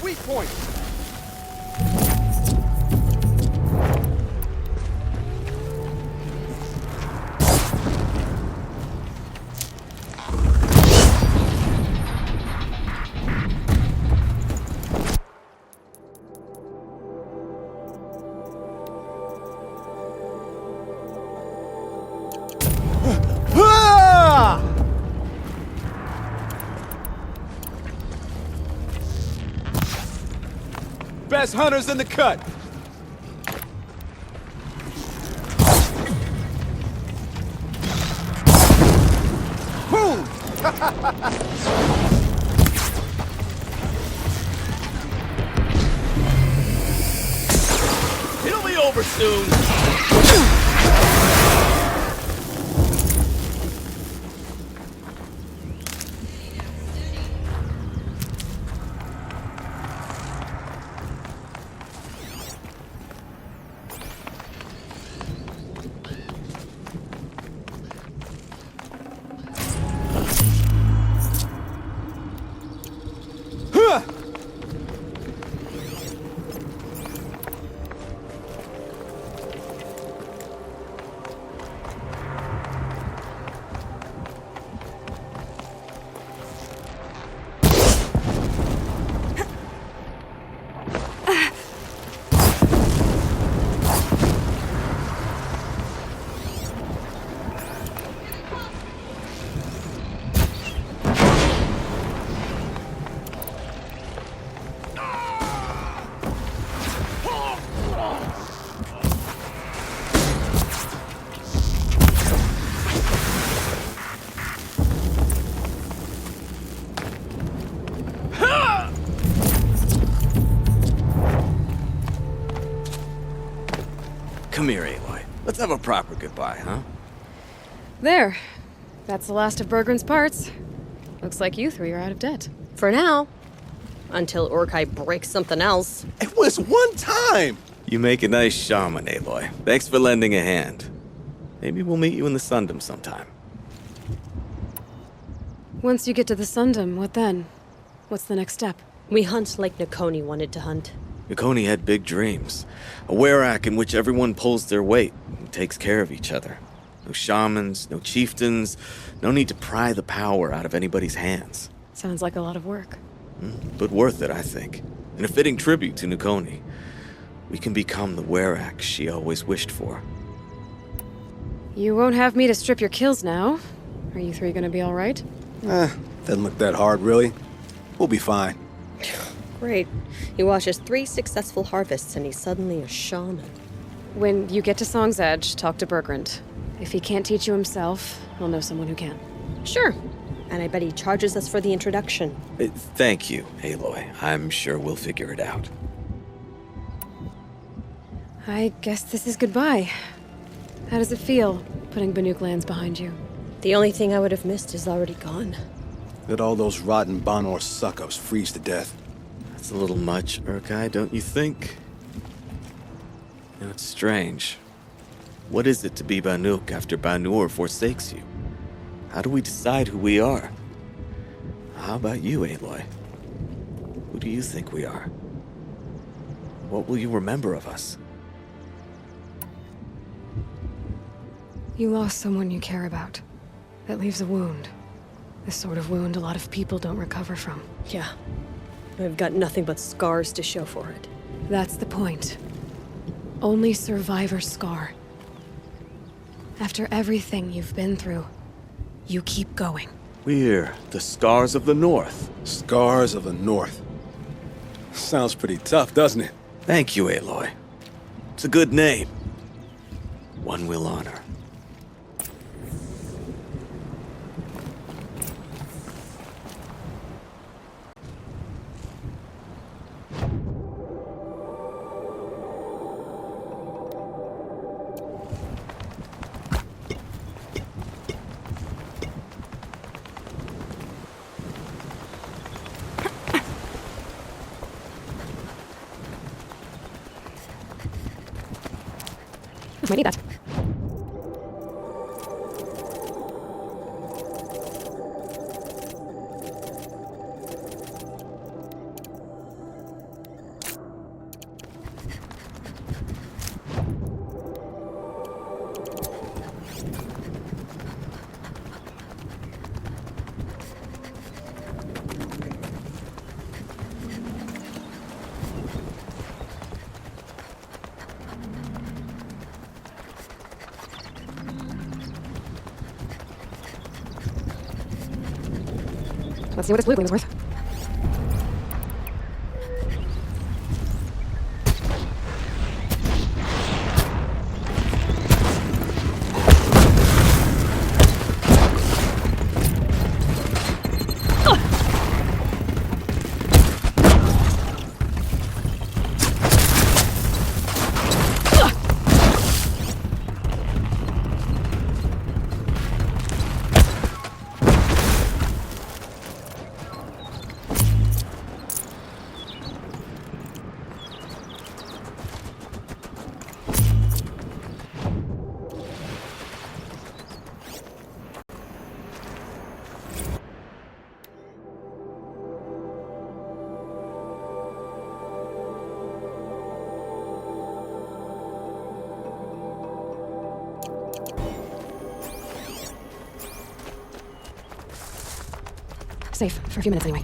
Weak point. Best hunters in the cut. Boom! It'll be over soon. Come here, Aloy. Let's have a proper goodbye, huh? There. That's the last of Bergren's parts. Looks like you three are out of debt. For now. Until Urkai breaks something else. It was one time! You make a nice shaman, Aloy. Thanks for lending a hand. Maybe we'll meet you in the Sundom sometime. Once you get to the Sundom, what then? What's the next step? We hunt like Nakoni wanted to hunt. Nakoni had big dreams. A werak in which everyone pulls their weight and takes care of each other. No shamans, no chieftains, no need to pry the power out of anybody's hands. Sounds like a lot of work. But worth it, I think. And a fitting tribute to Nakoni. We can become the werak she always wished for. You won't have me to strip your kills now. Are you three gonna be all right? Doesn't look that hard, really. We'll be fine. Great. He watches 3 successful harvests and he's suddenly a shaman. When you get to Song's Edge, talk to Bergrand. If he can't teach you himself, he'll know someone who can. Sure. And I bet he charges us for the introduction. Thank you, Aloy. I'm sure we'll figure it out. I guess this is goodbye. How does it feel, putting Banuk lands behind you? The only thing I would have missed is already gone. Let all those rotten Banor suck-ups freeze to death. That's a little much, Urkai, don't you think? You know, it's strange. What is it to be Banuk after Banur forsakes you? How do we decide who we are? How about you, Aloy? Who do you think we are? What will you remember of us? You lost someone you care about. That leaves a wound. The sort of wound a lot of people don't recover from. Yeah. I've got nothing but scars to show for it. That's the point. Only survivor's scar. After everything you've been through, you keep going. We're the Scars of the North. Scars of the North. Sounds pretty tough, doesn't it? Thank you, Aloy. It's a good name. One we'll honor. Might need that. Let's see what this blue gleam is worth. Safe, for a few minutes anyway.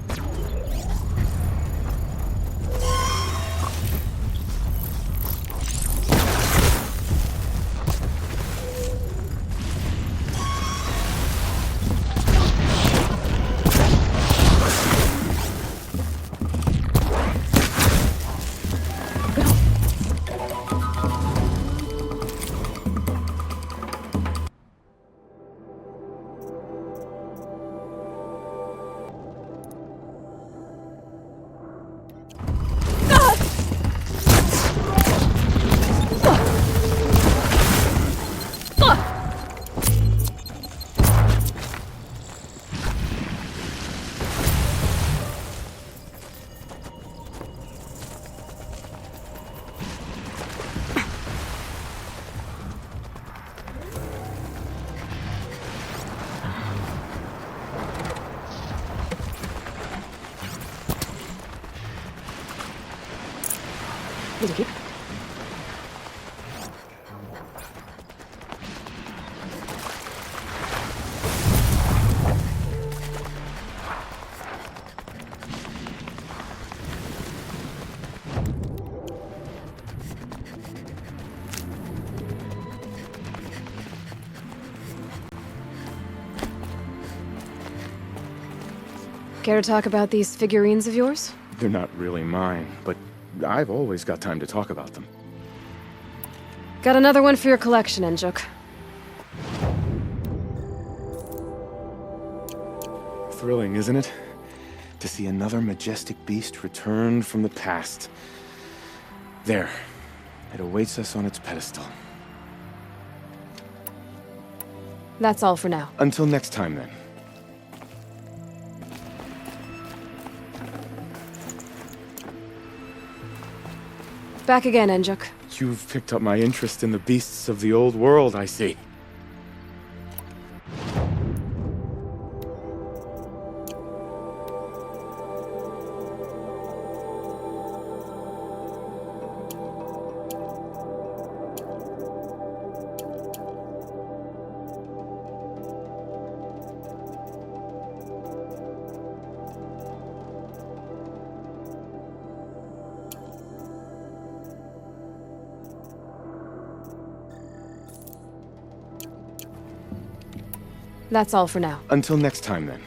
These are cute. Care to talk about these figurines of yours? They're not really mine, but I've always got time to talk about them. Got another one for your collection, Enjuk. Thrilling, isn't it? To see another majestic beast returned from the past. There. It awaits us on its pedestal. That's all for now. Until next time, then. Back again, Enjuk. You've picked up my interest in the beasts of the old world, I see. That's all for now. Until next time, then.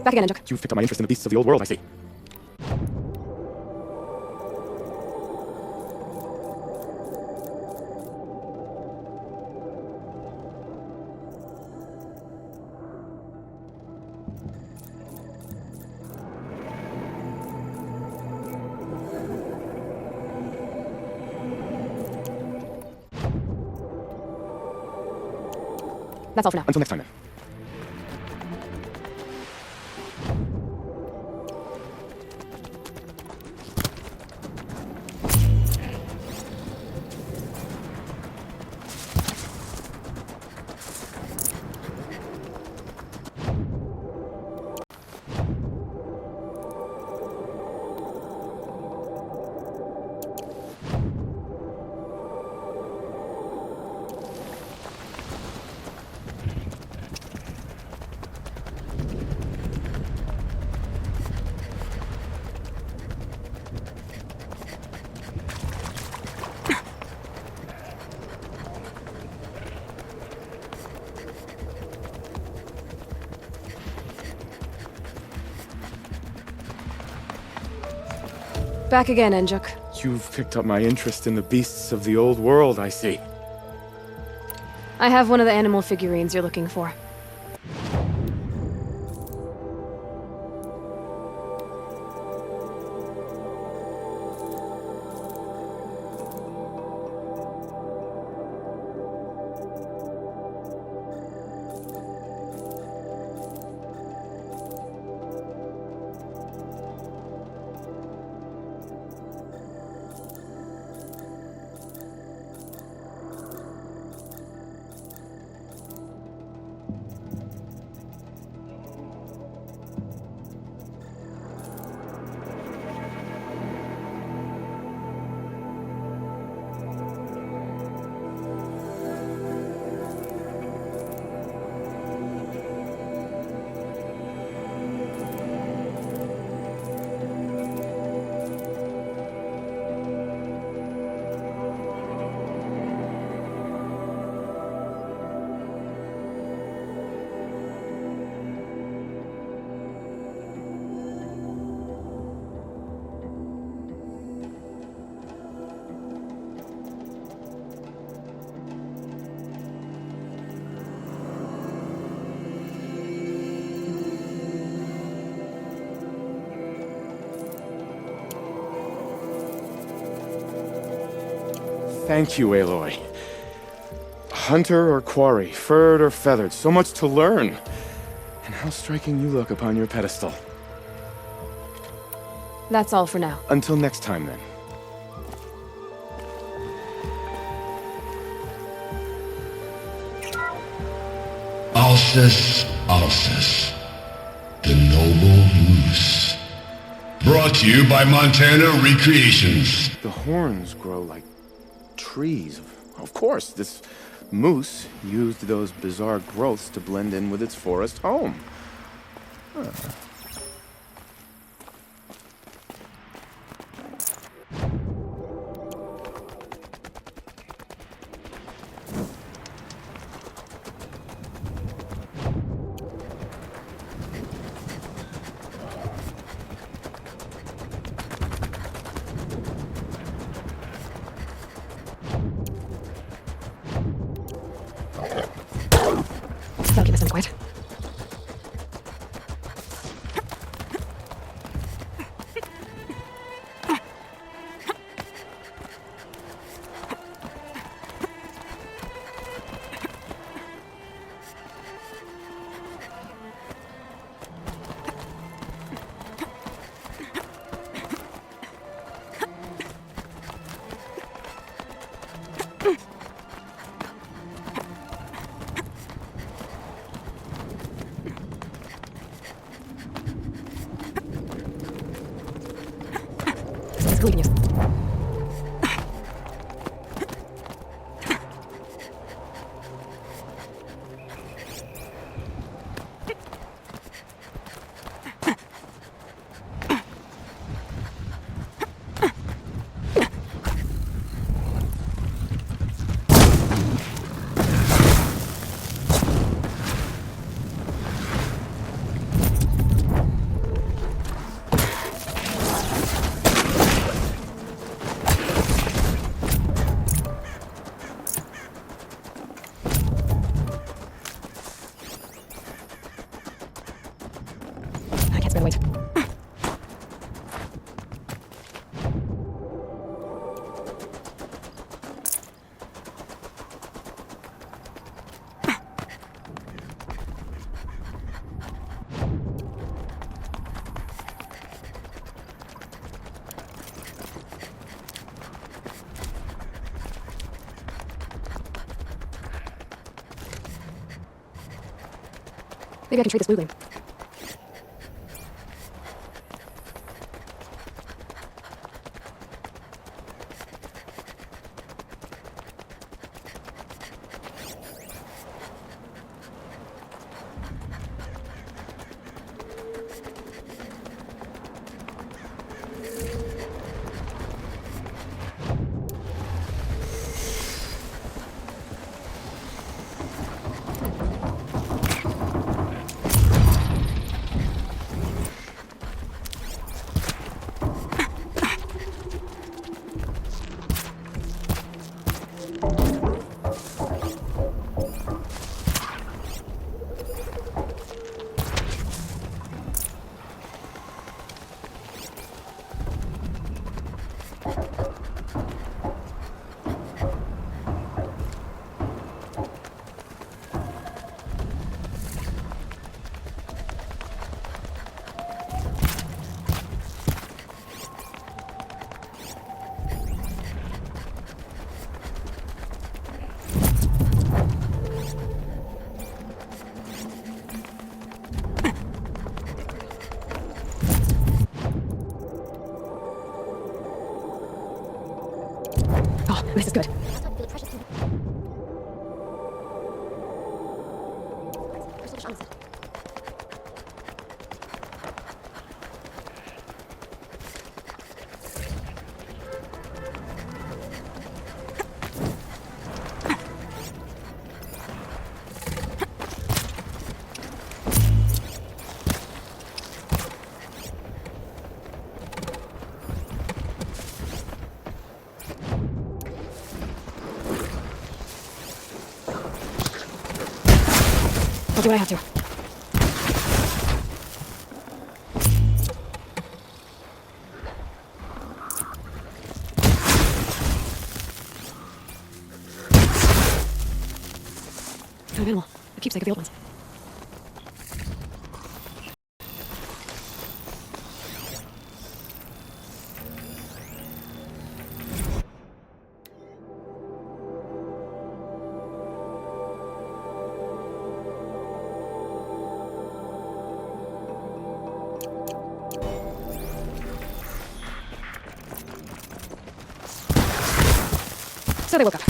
Back again, Enjuk. You've picked up my interest in the beasts of the old world, I see. That's all for now. Until next time, then. Back again, Enjuk. You've picked up my interest in the beasts of the old world, I see. I have one of the animal figurines you're looking for. Thank you, Aloy. Hunter or quarry, furred or feathered, so much to learn. And how striking you look upon your pedestal. That's all for now. Until next time, then. Alcest, Alcest, the noble moose. Brought to you by Montana Recreations. The horns grow like trees. Of course, this moose used those bizarre growths to blend in with its forest home. Huh. That'll keep us in quiet. Leaving you. Wait. Maybe I can trade this blue gleam. This is good. I'll do what I have to. keepsake of the old ones. So they woke up.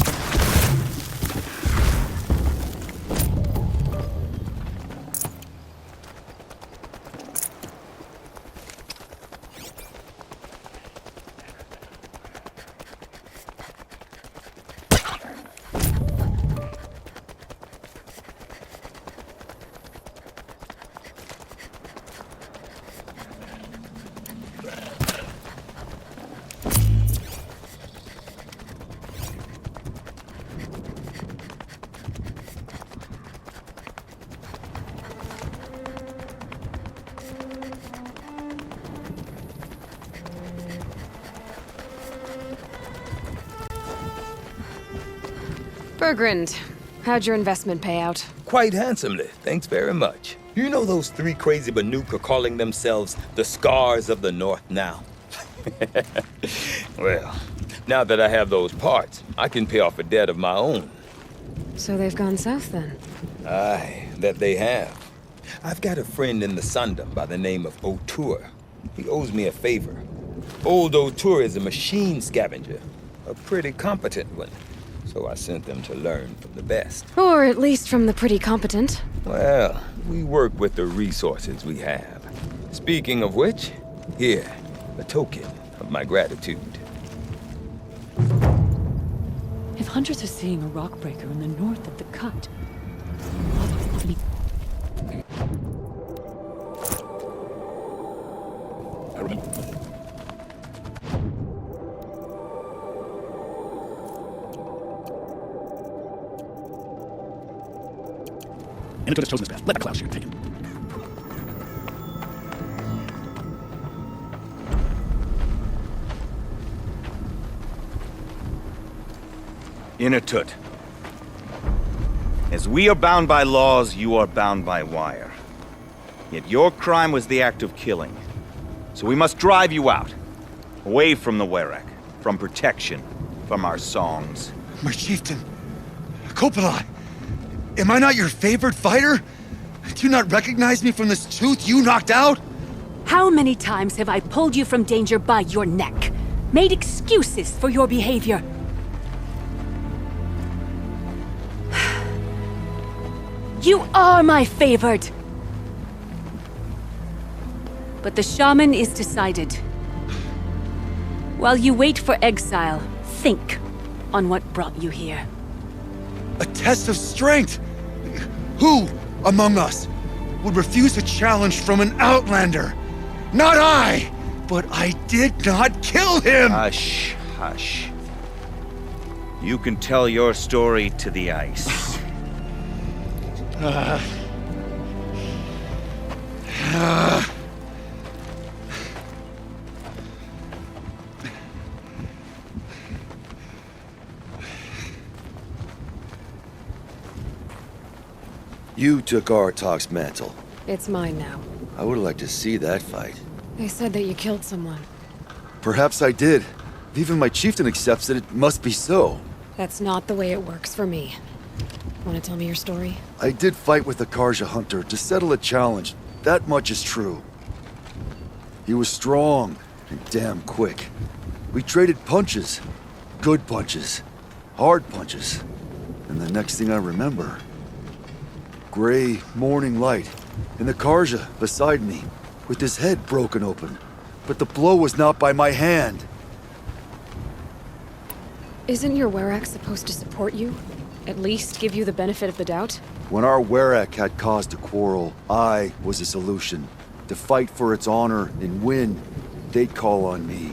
Bergrand, how'd your investment pay out? Quite handsomely, thanks very much. You know those three crazy Banuk are calling themselves the Scars of the North now? Well, now that I have those parts, I can pay off a debt of my own. So they've gone south then? Aye, that they have. I've got a friend in the Sundom by the name of O'Toole. He owes me a favor. Old O'Toole is a machine scavenger, a pretty competent one. So I sent them to learn from the best. Or at least from the pretty competent. Well, we work with the resources we have. Speaking of which, here, a token of my gratitude. If hunters are seeing a rock breaker in the north of the cut, I remember. And has chosen this path. Let the cloud shoot take it. Inatut. As we are bound by laws, you are bound by wire. Yet your crime was the act of killing. So we must drive you out. Away from the Werak. From protection. From our songs. My chieftain. Kopalai. Am I not your favored fighter? Do you not recognize me from this tooth you knocked out? how many times have I pulled you from danger by your neck? Made excuses for your behavior? You are my favored! But the shaman is decided. While you wait for exile, think on what brought you here. A test of strength! Who among us would refuse a challenge from an outlander? Not I! But I did not kill him! Hush, hush. You can tell your story to the ice. You took Aratak's mantle. It's mine now. I would like to see that fight. They said that you killed someone. Perhaps I did. If even my chieftain accepts it, it must be so. That's not the way it works for me. Want to tell me your story? I did fight with the Karja hunter to settle a challenge. That much is true. He was strong and damn quick. We traded punches. Good punches. Hard punches. And the next thing I remember... gray morning light, and the Karja beside me, with his head broken open. But the blow was not by my hand. Isn't your Werak supposed to support you? At least give you the benefit of the doubt? When our Werak had cause to quarrel, I was a solution. To fight for its honor and win, they'd call on me.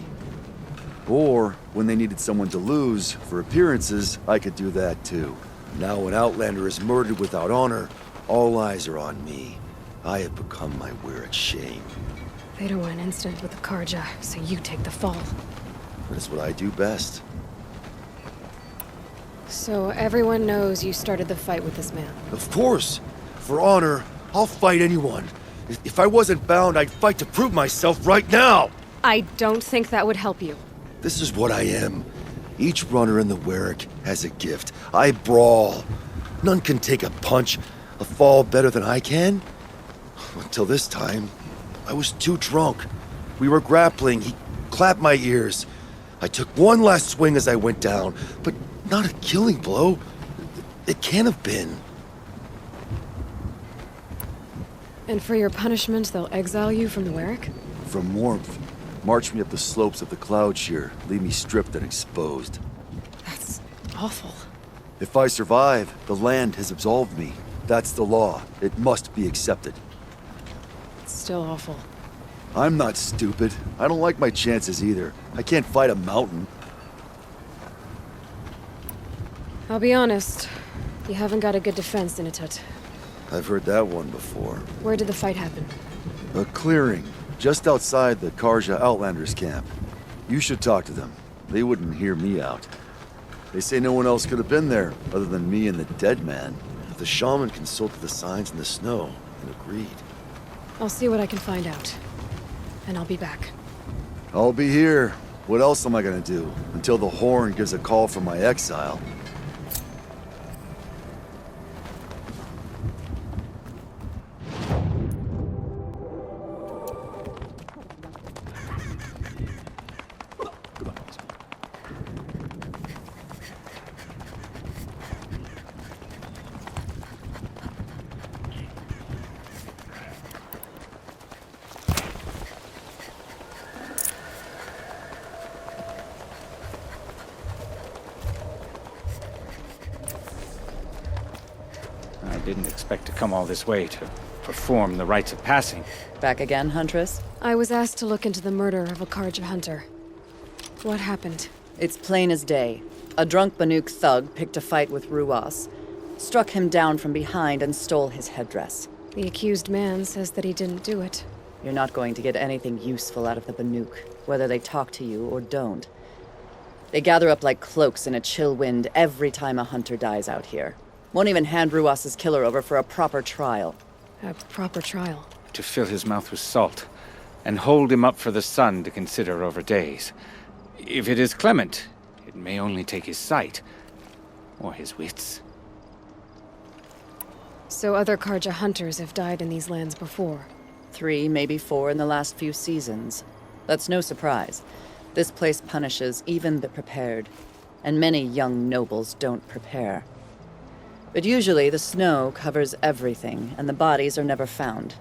Or, when they needed someone to lose, for appearances, I could do that too. Now an outlander is murdered without honor, all eyes are on me. I have become my Werak's shame. They don't want an incident with the Karja, so you take the fall. That's what I do best. So everyone knows you started the fight with this man? Of course! For honor, I'll fight anyone. If I wasn't bound, I'd fight to prove myself right now! I don't think that would help you. This is what I am. Each runner in the Werrick has a gift. I brawl. None can take a punch, a fall better than I can. Until this time, I was too drunk. We were grappling. He clapped my ears. I took one last swing as I went down, but not a killing blow. It can't have been. And for your punishment, they'll exile you from the Werrick? From warmth, march me up the slopes of the cloud shear, leave me stripped and exposed. That's awful. If I survive, the land has absolved me. That's the law. It must be accepted. It's still awful. I'm not stupid. I don't like my chances either. I can't fight a mountain. I'll be honest. You haven't got a good defense, Initut. I've heard that one before. Where did the fight happen? A clearing, just outside the Karja Outlanders camp. You should talk to them. They wouldn't hear me out. They say no one else could have been there, other than me and the dead man. The shaman consulted the signs in the snow and agreed. I'll see what I can find out. And I'll be back. I'll be here. What else am I gonna do? Until the Horn gives a call from my exile. I didn't expect to come all this way to perform the rites of passing. Back again, Huntress? I was asked to look into the murder of a Karja hunter. What happened? It's plain as day. A drunk Banuk thug picked a fight with Ruas, struck him down from behind and stole his headdress. The accused man says that he didn't do it. You're not going to get anything useful out of the Banuk, whether they talk to you or don't. They gather up like cloaks in a chill wind every time a hunter dies out here. Won't even hand Ruas's killer over for a proper trial. A proper trial? To fill his mouth with salt, and hold him up for the sun to consider over days. If it is clement, it may only take his sight, or his wits. So other Karja hunters have died in these lands before? 3, maybe 4 in the last few seasons. That's no surprise. This place punishes even the prepared, and many young nobles don't prepare. But usually the snow covers everything, and the bodies are never found.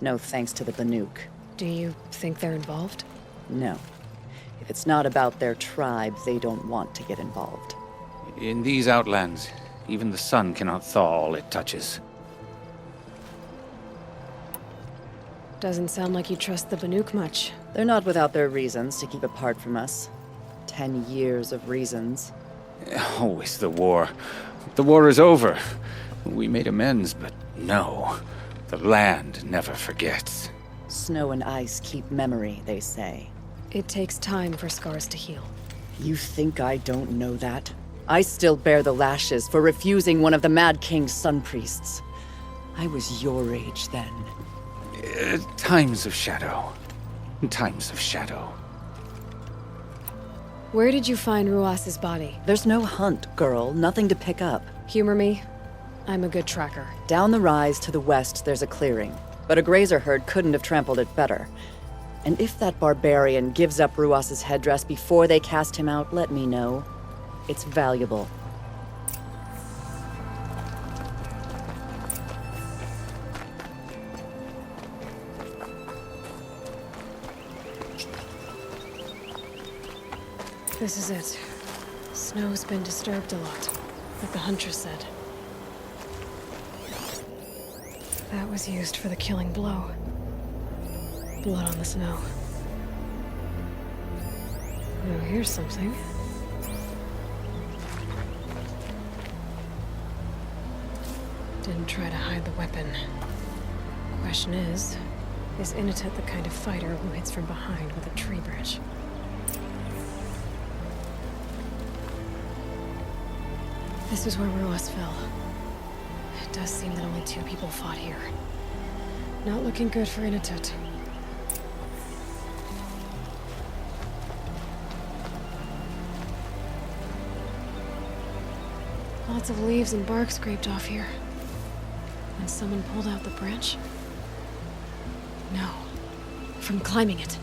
No thanks to the Banuk. Do you think they're involved? No. If it's not about their tribe, they don't want to get involved. In these outlands, even the sun cannot thaw all it touches. Doesn't sound like you trust the Banuk much. They're not without their reasons to keep apart from us. 10 years of reasons. Always the war. The war is over. We made amends, but no. The land never forgets. Snow and ice keep memory, they say. It takes time for scars to heal. You think I don't know that? I still bear the lashes for refusing one of the Mad King's sun priests. I was your age then. Times of shadow. Times of shadow. Where did you find Ruas's body? There's no hunt, girl. Nothing to pick up. Humor me. I'm a good tracker. Down the rise to the west, there's a clearing. But a grazer herd couldn't have trampled it better. And if that barbarian gives up Ruas's headdress before they cast him out, let me know. It's valuable. This is it. Snow's been disturbed a lot, like the Huntress said. That was used for the killing blow. Blood on the snow. Oh, here's something. Didn't try to hide the weapon. Question is Initut the kind of fighter who hits from behind with a tree branch? This is where Ruas fell. It does seem that only 2 people fought here. Not looking good for Inatut. Lots of leaves and bark scraped off here. And someone pulled out the branch? No. From climbing it.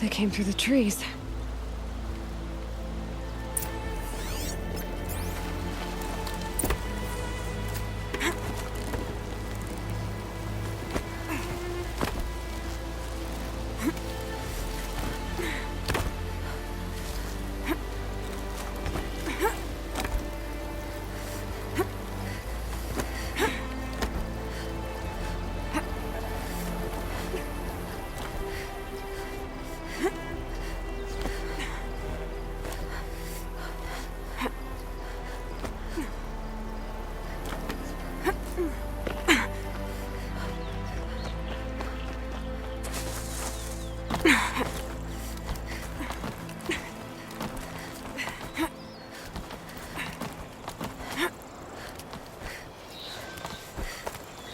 They came through the trees.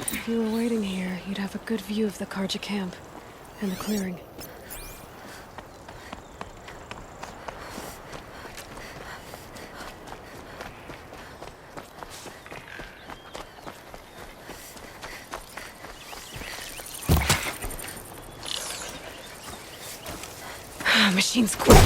If you were waiting here, you'd have a good view of the Karja camp and the clearing. Machine's quick.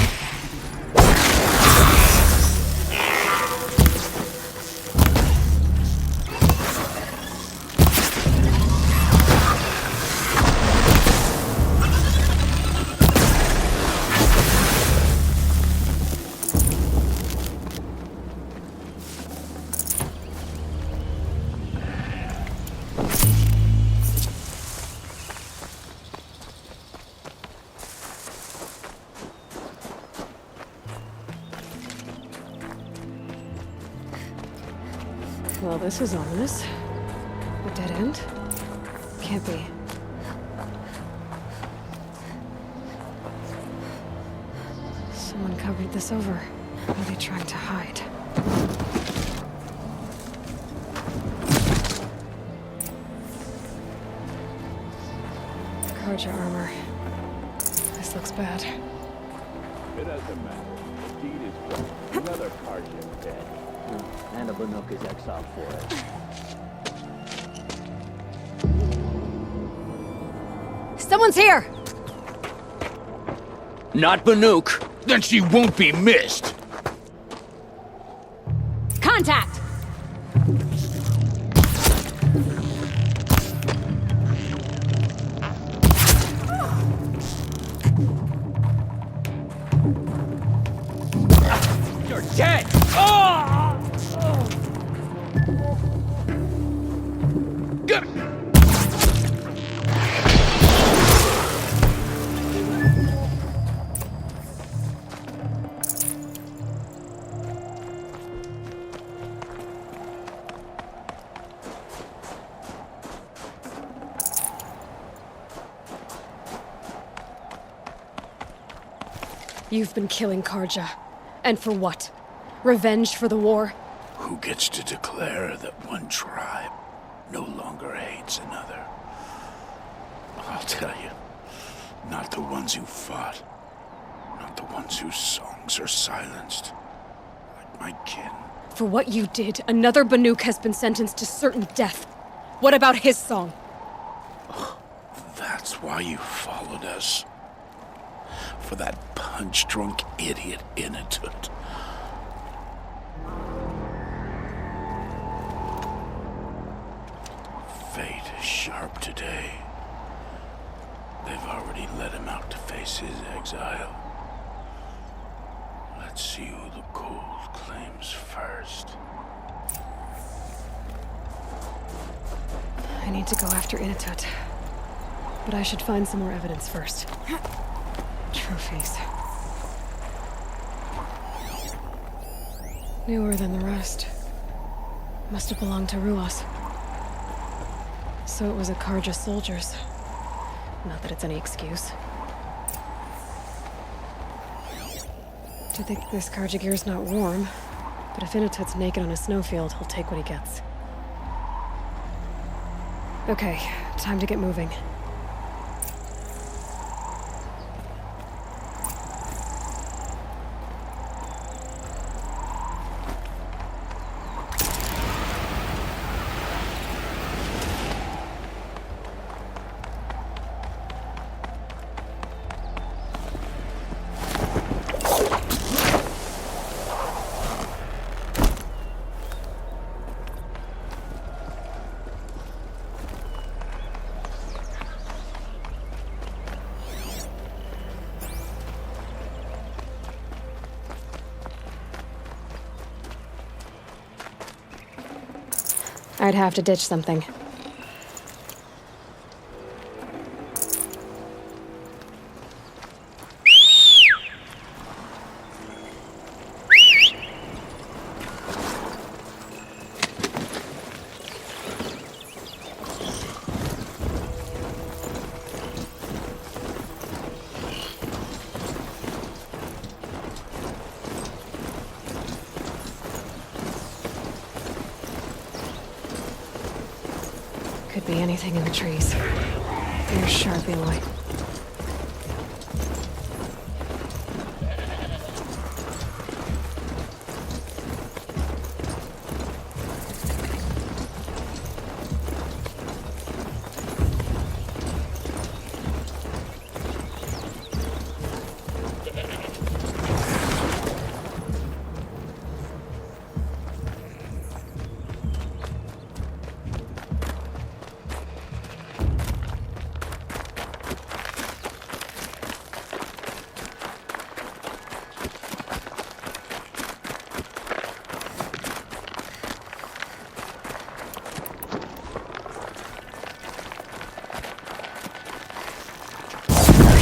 Well, this is ominous. A dead end? Can't be. Someone covered this over. What are they trying to hide? Karja armor. This looks bad. It doesn't matter. The deed is done. Another Karja is dead. And a Banuk is exiled for it. Someone's here! Not Banuk. Then she won't be missed. Contact! You're dead! Good. You've been killing Karja. And for what? Revenge for the war? Who gets to declare that one tribe no longer hates another? I'll tell you, not the ones who fought, not the ones whose songs are silenced, like my kin. For what you did, another Banuk has been sentenced to certain death. What about his song? That's why you followed us. For that punch-drunk idiot Inatut. Fate is sharp today. They've already let him out to face his exile. Let's see who the cold claims first. I need to go after Inatut. But I should find some more evidence first. Trophies. Newer than the rest. Must have belonged to Ruas. So it was a Karja soldier's. Not that it's any excuse. To think this Karja gear's not warm, but if Inatut's naked on a snowfield, he'll take what he gets. Okay, time to get moving. I'd have to ditch something. Could be anything in the trees. You're sharp, Eloy.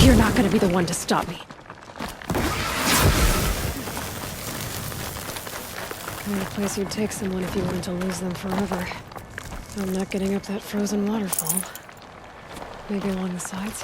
You're not gonna be the one to stop me. Kind of place you'd take someone if you wanted to lose them forever. I'm not getting up that frozen waterfall. Maybe along the sides?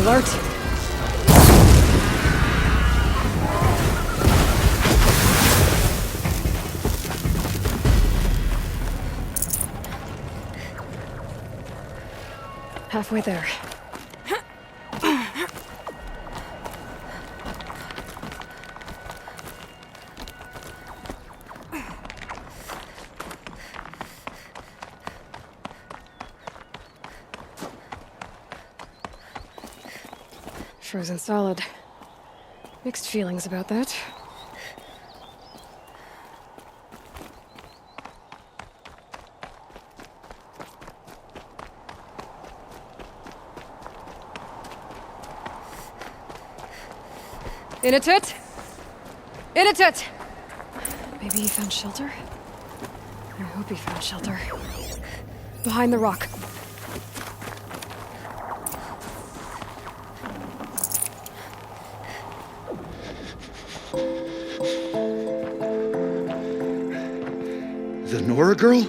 Alert! Halfway there. Frozen solid. Mixed feelings about that. Inatut! Inatut! Maybe he found shelter? I hope he found shelter. Behind the rock. The Nora girl?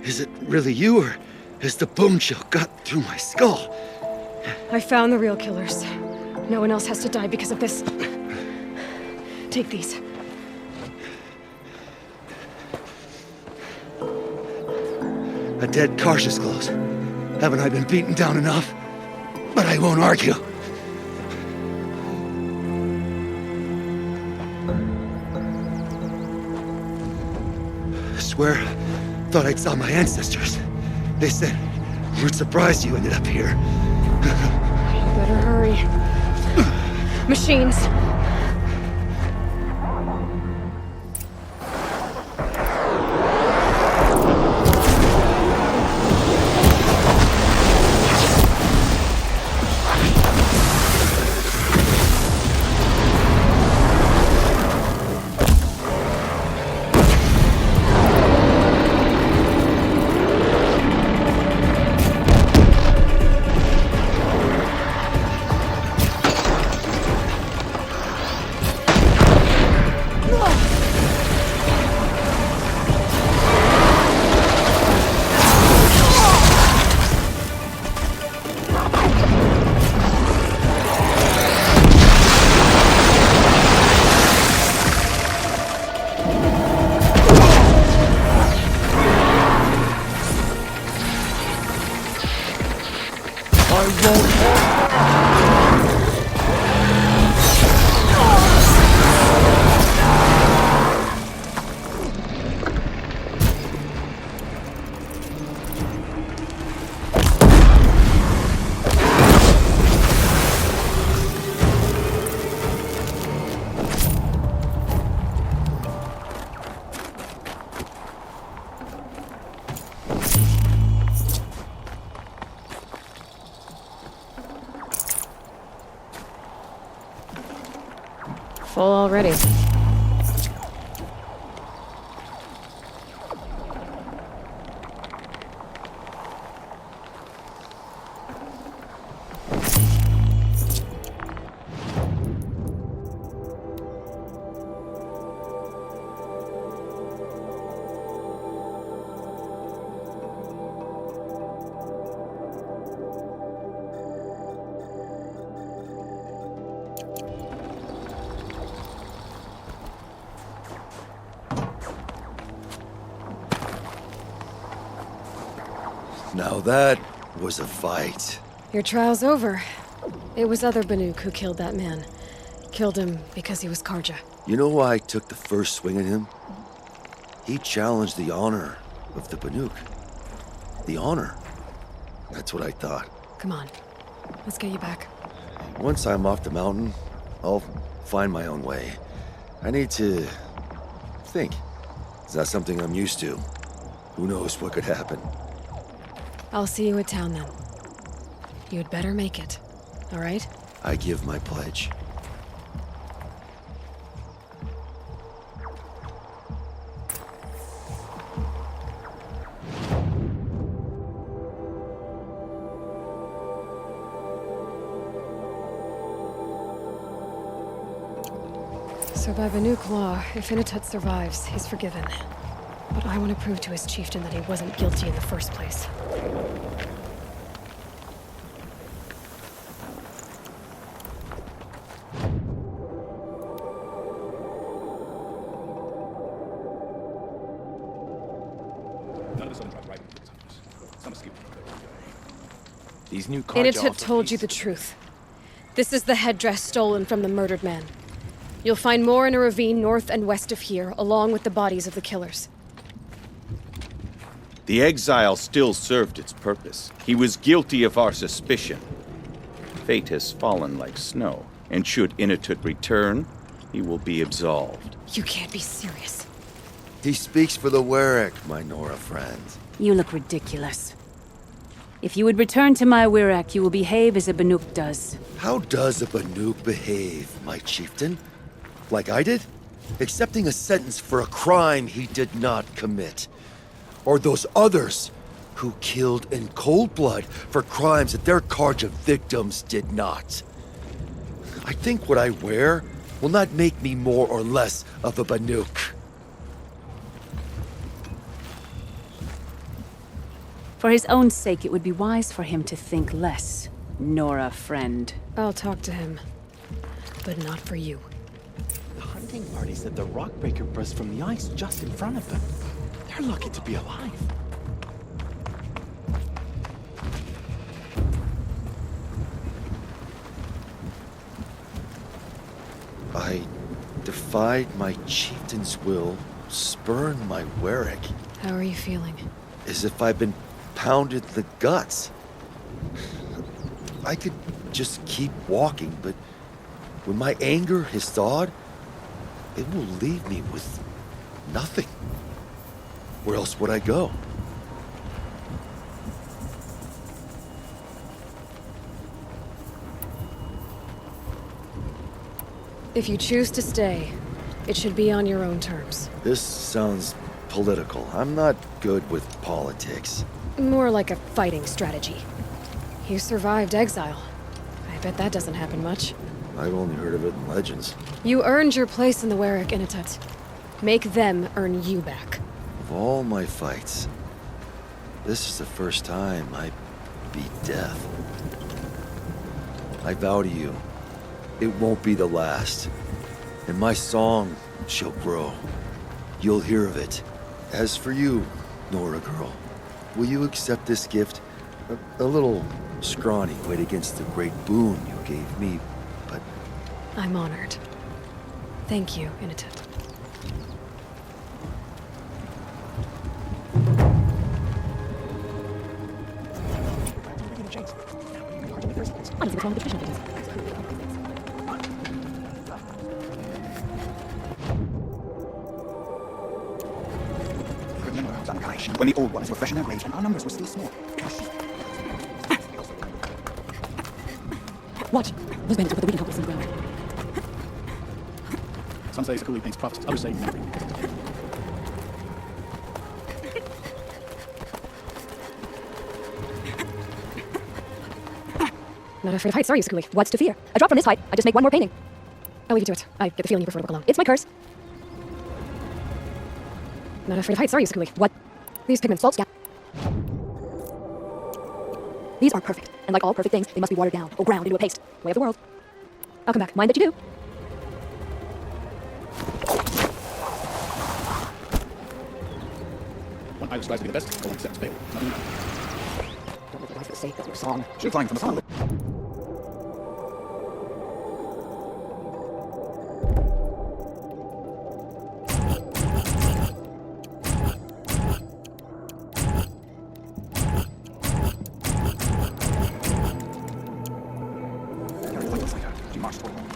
Is it really you, or has the bone chill got through my skull? I found the real killers. No one else has to die because of this. Take these. A dead Karsh's clothes. Haven't I been beaten down enough? But I won't argue. Swear, thought I'd saw my ancestors. They said, we're surprised you ended up here. Better hurry. Machines. Full already. Now that was a fight. Your trial's over. It was other Banuk who killed that man. Killed him because he was Karja. You know why I took the first swing at him? He challenged the honor of the Banuk. The honor. That's what I thought. Come on. Let's get you back. Once I'm off the mountain, I'll find my own way. I need to think. It's not something I'm used to. Who knows what could happen? I'll see you at town then. You'd better make it, all right? I give my pledge. So by Banuk law, if Inatut survives, he's forgiven. But I want to prove to his chieftain that he wasn't guilty in the first place. These new Karja Inatut told you the truth. This is the headdress stolen from the murdered man. You'll find more in a ravine north and west of here, along with the bodies of the killers. The exile still served its purpose. He was guilty of our suspicion. Fate has fallen like snow, and should Inatut return, he will be absolved. You can't be serious. He speaks for the Werak, my Nora friend. You look ridiculous. If you would return to my Werak, you will behave as a Banuk does. How does a Banuk behave, my chieftain? Like I did? Accepting a sentence for a crime he did not commit. Or those others who killed in cold blood for crimes that their Karja victims did not. I think what I wear will not make me more or less of a Banuk. For his own sake, it would be wise for him to think less. Nora, friend. I'll talk to him. But not for you. The hunting party said the rockbreaker burst from the ice just in front of them. They're lucky to be alive. I defied my chieftain's will, spurned my Werak. How are you feeling? As if I've been pounded in the guts. I could just keep walking, but when my anger has thawed, it will leave me with nothing. Where else would I go? If you choose to stay, it should be on your own terms. This sounds political. I'm not good with politics. More like a fighting strategy. You survived exile. I bet that doesn't happen much. I've only heard of it in legends. You earned your place in the Werak Inatut. Make them earn you back. Of all my fights, this is the first time I beat death. I vow to you, it won't be the last. And my song shall grow. You'll hear of it. As for you, Nora girl, will you accept this gift? A little scrawny weighed against the great boon you gave me, but... I'm honored. Thank you, Inatut. When the old ones were fresh in their graves and our numbers were still small. Watch! Those bandits will put the weakened helpers in the ground. Some say Sakuli thinks prophecies, others say memory. Not afraid of heights, are you, Sakuli? What's to fear? I drop from this height. I just make one more painting. I'll leave you to it. I get the feeling you prefer to work alone. It's my curse. Not afraid of heights, are you, Sakuli? What? These pigment salts, yeah. These are perfect. And like all perfect things, they must be watered down or ground into a paste. Way of the world. I'll come back. Mind that you do. One either strives to be the best, or one accepts failure. Nothing else. Don't live your life for the sake of your song. She's flying from the sun. She marched toward home.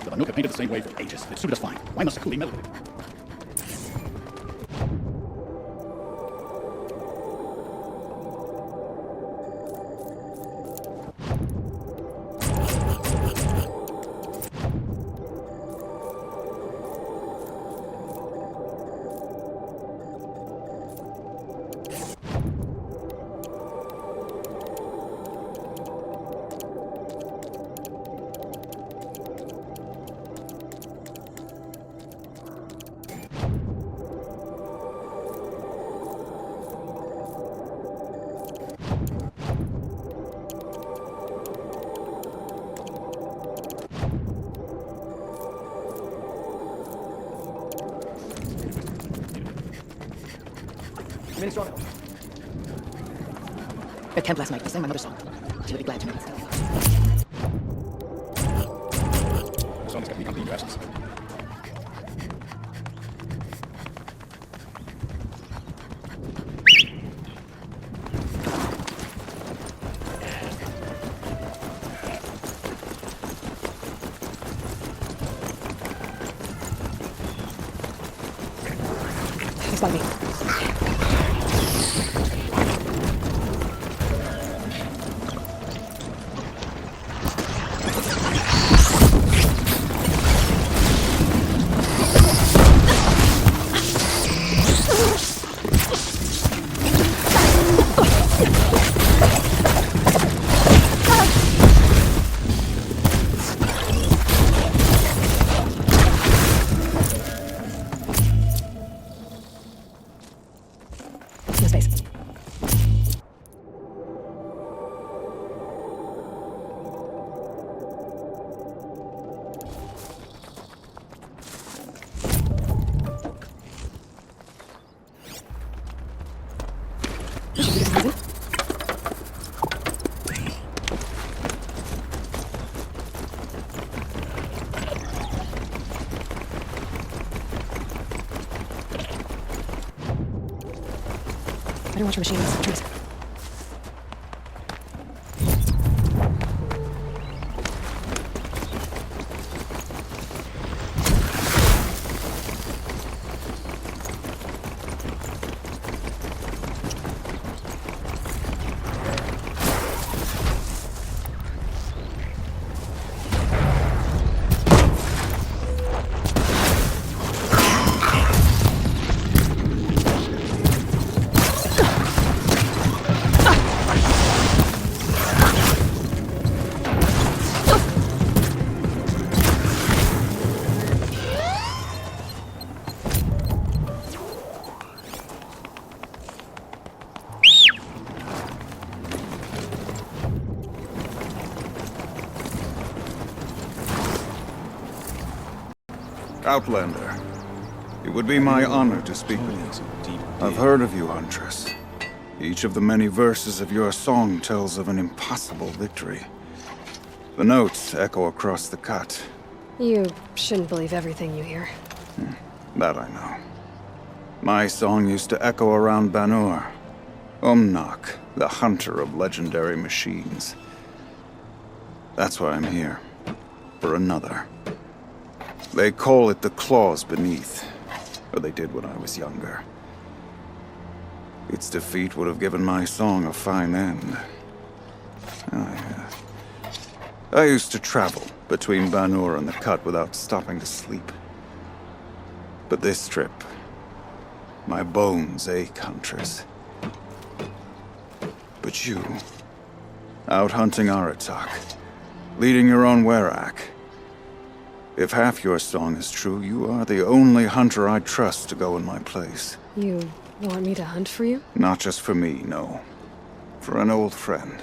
The Banuka painted the same way for ages. It suited us fine. Why must Sakuli meddle with it? Many strong. At camp last night, I sang my mother's song. She would be glad to know it. The song has got to be complete in your absence. It's by me. No space. Better watch your machines. Trees. Outlander. It would be my honor to speak with you. I've heard of you, Huntress. Each of the many verses of your song tells of an impossible victory. The notes echo across the cut. You shouldn't believe everything you hear. That I know. My song used to echo around Banur. Umnak, the hunter of legendary machines. That's why I'm here. For another. They call it the claws beneath. Or they did when I was younger. Its defeat would have given my song a fine end. I used to travel between Banur and the Cut without stopping to sleep. But this trip, my bones ache, Huntress. But you, out hunting Aratak, leading your own Werak. If half your song is true, you are the only hunter I trust to go in my place. You want me to hunt for you? Not just for me, no. For an old friend.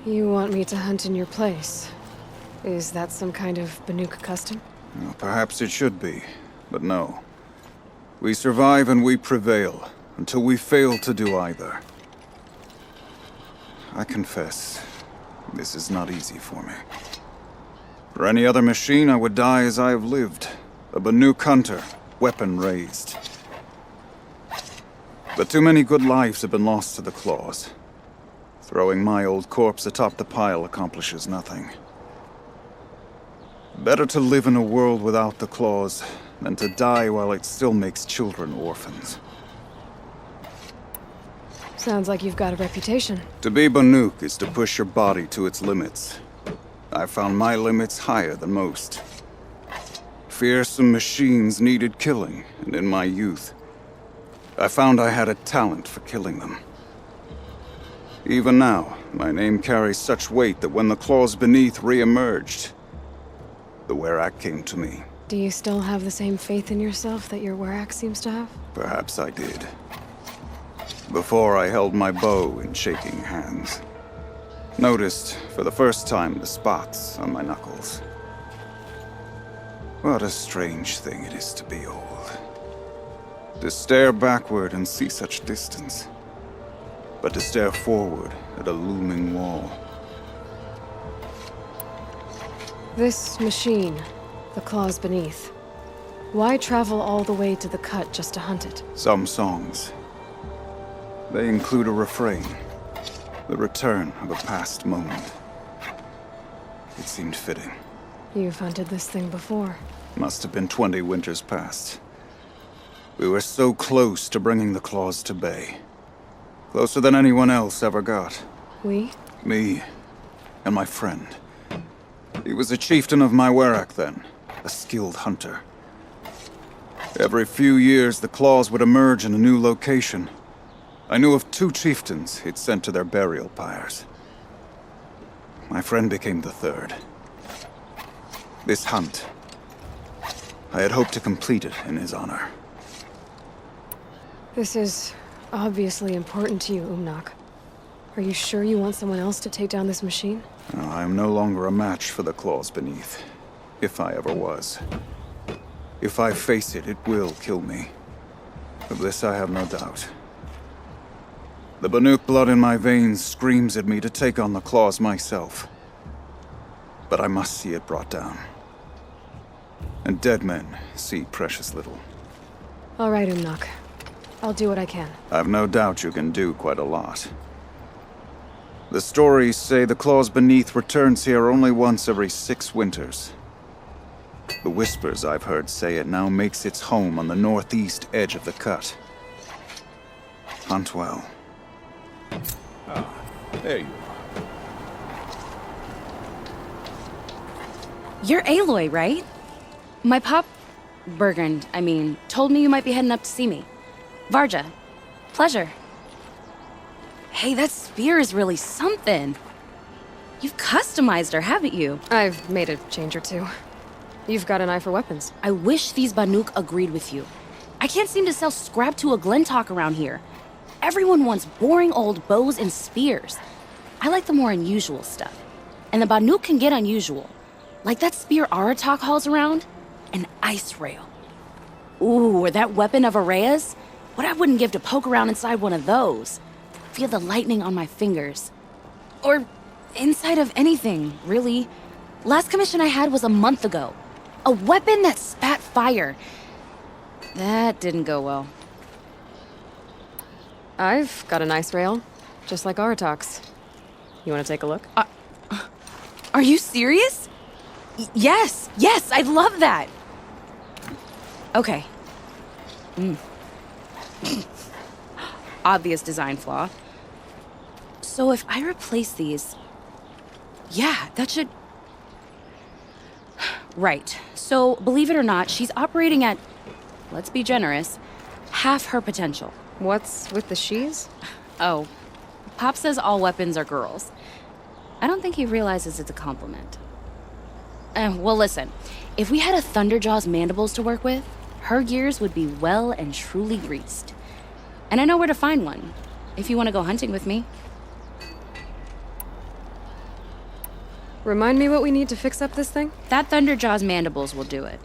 You want me to hunt in your place? Is that some kind of Banuk custom? Well, perhaps it should be, but no. We survive and we prevail, until we fail to do either. I confess, this is not easy for me. For any other machine, I would die as I have lived. A Banuk hunter, weapon raised. But too many good lives have been lost to the claws. Throwing my old corpse atop the pile accomplishes nothing. Better to live in a world without the claws than to die while it still makes children orphans. Sounds like you've got a reputation. To be Banuk is to push your body to its limits. I found my limits higher than most. Fearsome machines needed killing, and in my youth, I found I had a talent for killing them. Even now, my name carries such weight that when the claws beneath re-emerged, the Werak came to me. Do you still have the same faith in yourself that your Werak seems to have? Perhaps I did. Before I held my bow in shaking hands. Noticed, for the first time, the spots on my knuckles. What a strange thing it is to be old. To stare backward and see such distance. But to stare forward at a looming wall. This machine, the claws beneath. Why travel all the way to the Cut just to hunt it? Some songs. They include a refrain. The return of a past moment. It seemed fitting. You've hunted this thing before. Must have been 20 winters past. We were so close to bringing the claws to bay. Closer than anyone else ever got. We? Me. And my friend. He was a chieftain of my Werak then. A skilled hunter. Every few years, the claws would emerge in a new location. I knew of 2 chieftains he'd sent to their burial pyres. My friend became the 3rd. This hunt, I had hoped to complete it in his honor. This is obviously important to you, Umnak. Are you sure you want someone else to take down this machine? I am no longer a match for the claws beneath. If I ever was. If I face it, it will kill me. Of this I have no doubt. The Banuk blood in my veins screams at me to take on the claws myself. But I must see it brought down. And dead men see precious little. All right, Umnak. I'll do what I can. I've no doubt you can do quite a lot. The stories say the claws beneath returns here only once every 6 winters. The whispers I've heard say it now makes its home on the northeast edge of the Cut. Hunt well. Ah, there you are. You're Aloy, right? My pup, Bergund, told me you might be heading up to see me. Varja, pleasure. Hey, that spear is really something. You've customized her, haven't you? I've made a change or 2. You've got an eye for weapons. I wish these Banuk agreed with you. I can't seem to sell scrap to a Glentalk around here. Everyone wants boring old bows and spears. I like the more unusual stuff. And the Banuk can get unusual. Like that spear Aratak hauls around? An ice rail. Ooh, or that weapon of Araya's? What I wouldn't give to poke around inside one of those. Feel the lightning on my fingers. Or inside of anything, really. Last commission I had was a month ago. A weapon that spat fire. That didn't go well. I've got an ice rail, just like Aratak's. You want to take a look? Are you serious? Yes, I'd love that. Okay. Obvious design flaw. So if I replace these... Yeah, that should... Right. So, believe it or not, she's operating at, let's be generous, half her potential. What's with the she's? Oh, Pop says all weapons are girls. I don't think he realizes it's a compliment. Well, listen. If we had a Thunderjaw's mandibles to work with, her gears would be well and truly greased. And I know where to find one, if you want to go hunting with me. Remind me what we need to fix up this thing? That Thunderjaw's mandibles will do it.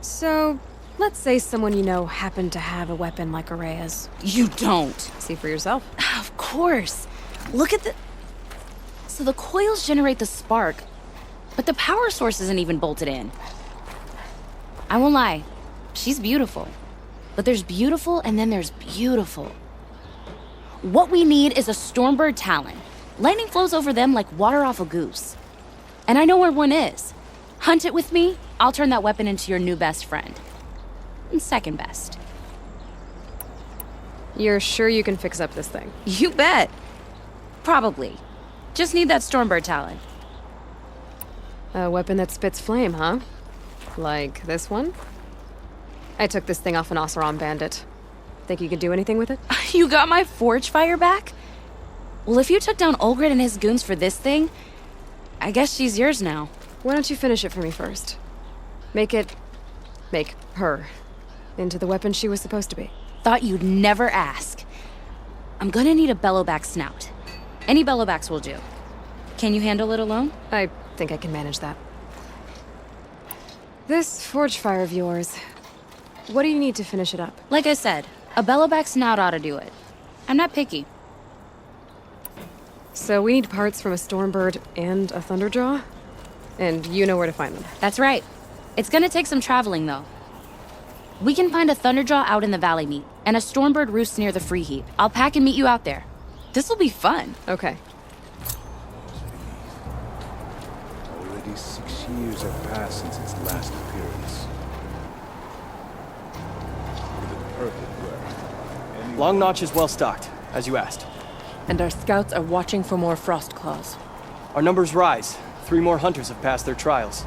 So, let's say someone you know happened to have a weapon like Araya's. You don't. See for yourself. Of course. Look at the... So the coils generate the spark, but the power source isn't even bolted in. I won't lie. She's beautiful. But there's beautiful and then there's beautiful. What we need is a Stormbird Talon. Lightning flows over them like water off a goose. And I know where one is. Hunt it with me, I'll turn that weapon into your new best friend. And second best. You're sure you can fix up this thing? You bet. Probably. Just need that Stormbird Talon. A weapon that spits flame, huh? Like this one? I took this thing off an Oseram bandit. Think you could do anything with it? You got my forge fire back? Well, if you took down Olgrid and his goons for this thing, I guess she's yours now. Why don't you finish it for me first? Make her into the weapon she was supposed to be. Thought you'd never ask. I'm gonna need a bellowback snout. Any bellowbacks will do. Can you handle it alone? I think I can manage that. This forge fire of yours, what do you need to finish it up? Like I said, a bellowback snout ought to do it. I'm not picky. So we need parts from a Stormbird and a Thunderjaw? And you know where to find them. That's right. It's gonna take some traveling, though. We can find a Thunderjaw out in the Valley Meet, and a Stormbird roost near the Free Heap. I'll pack and meet you out there. This'll be fun. Okay. Already 6 years have passed since its last appearance. With a perfect breath. Long Notch is well stocked, as you asked. And our scouts are watching for more Frostclaws. Our numbers rise. 3 more hunters have passed their trials.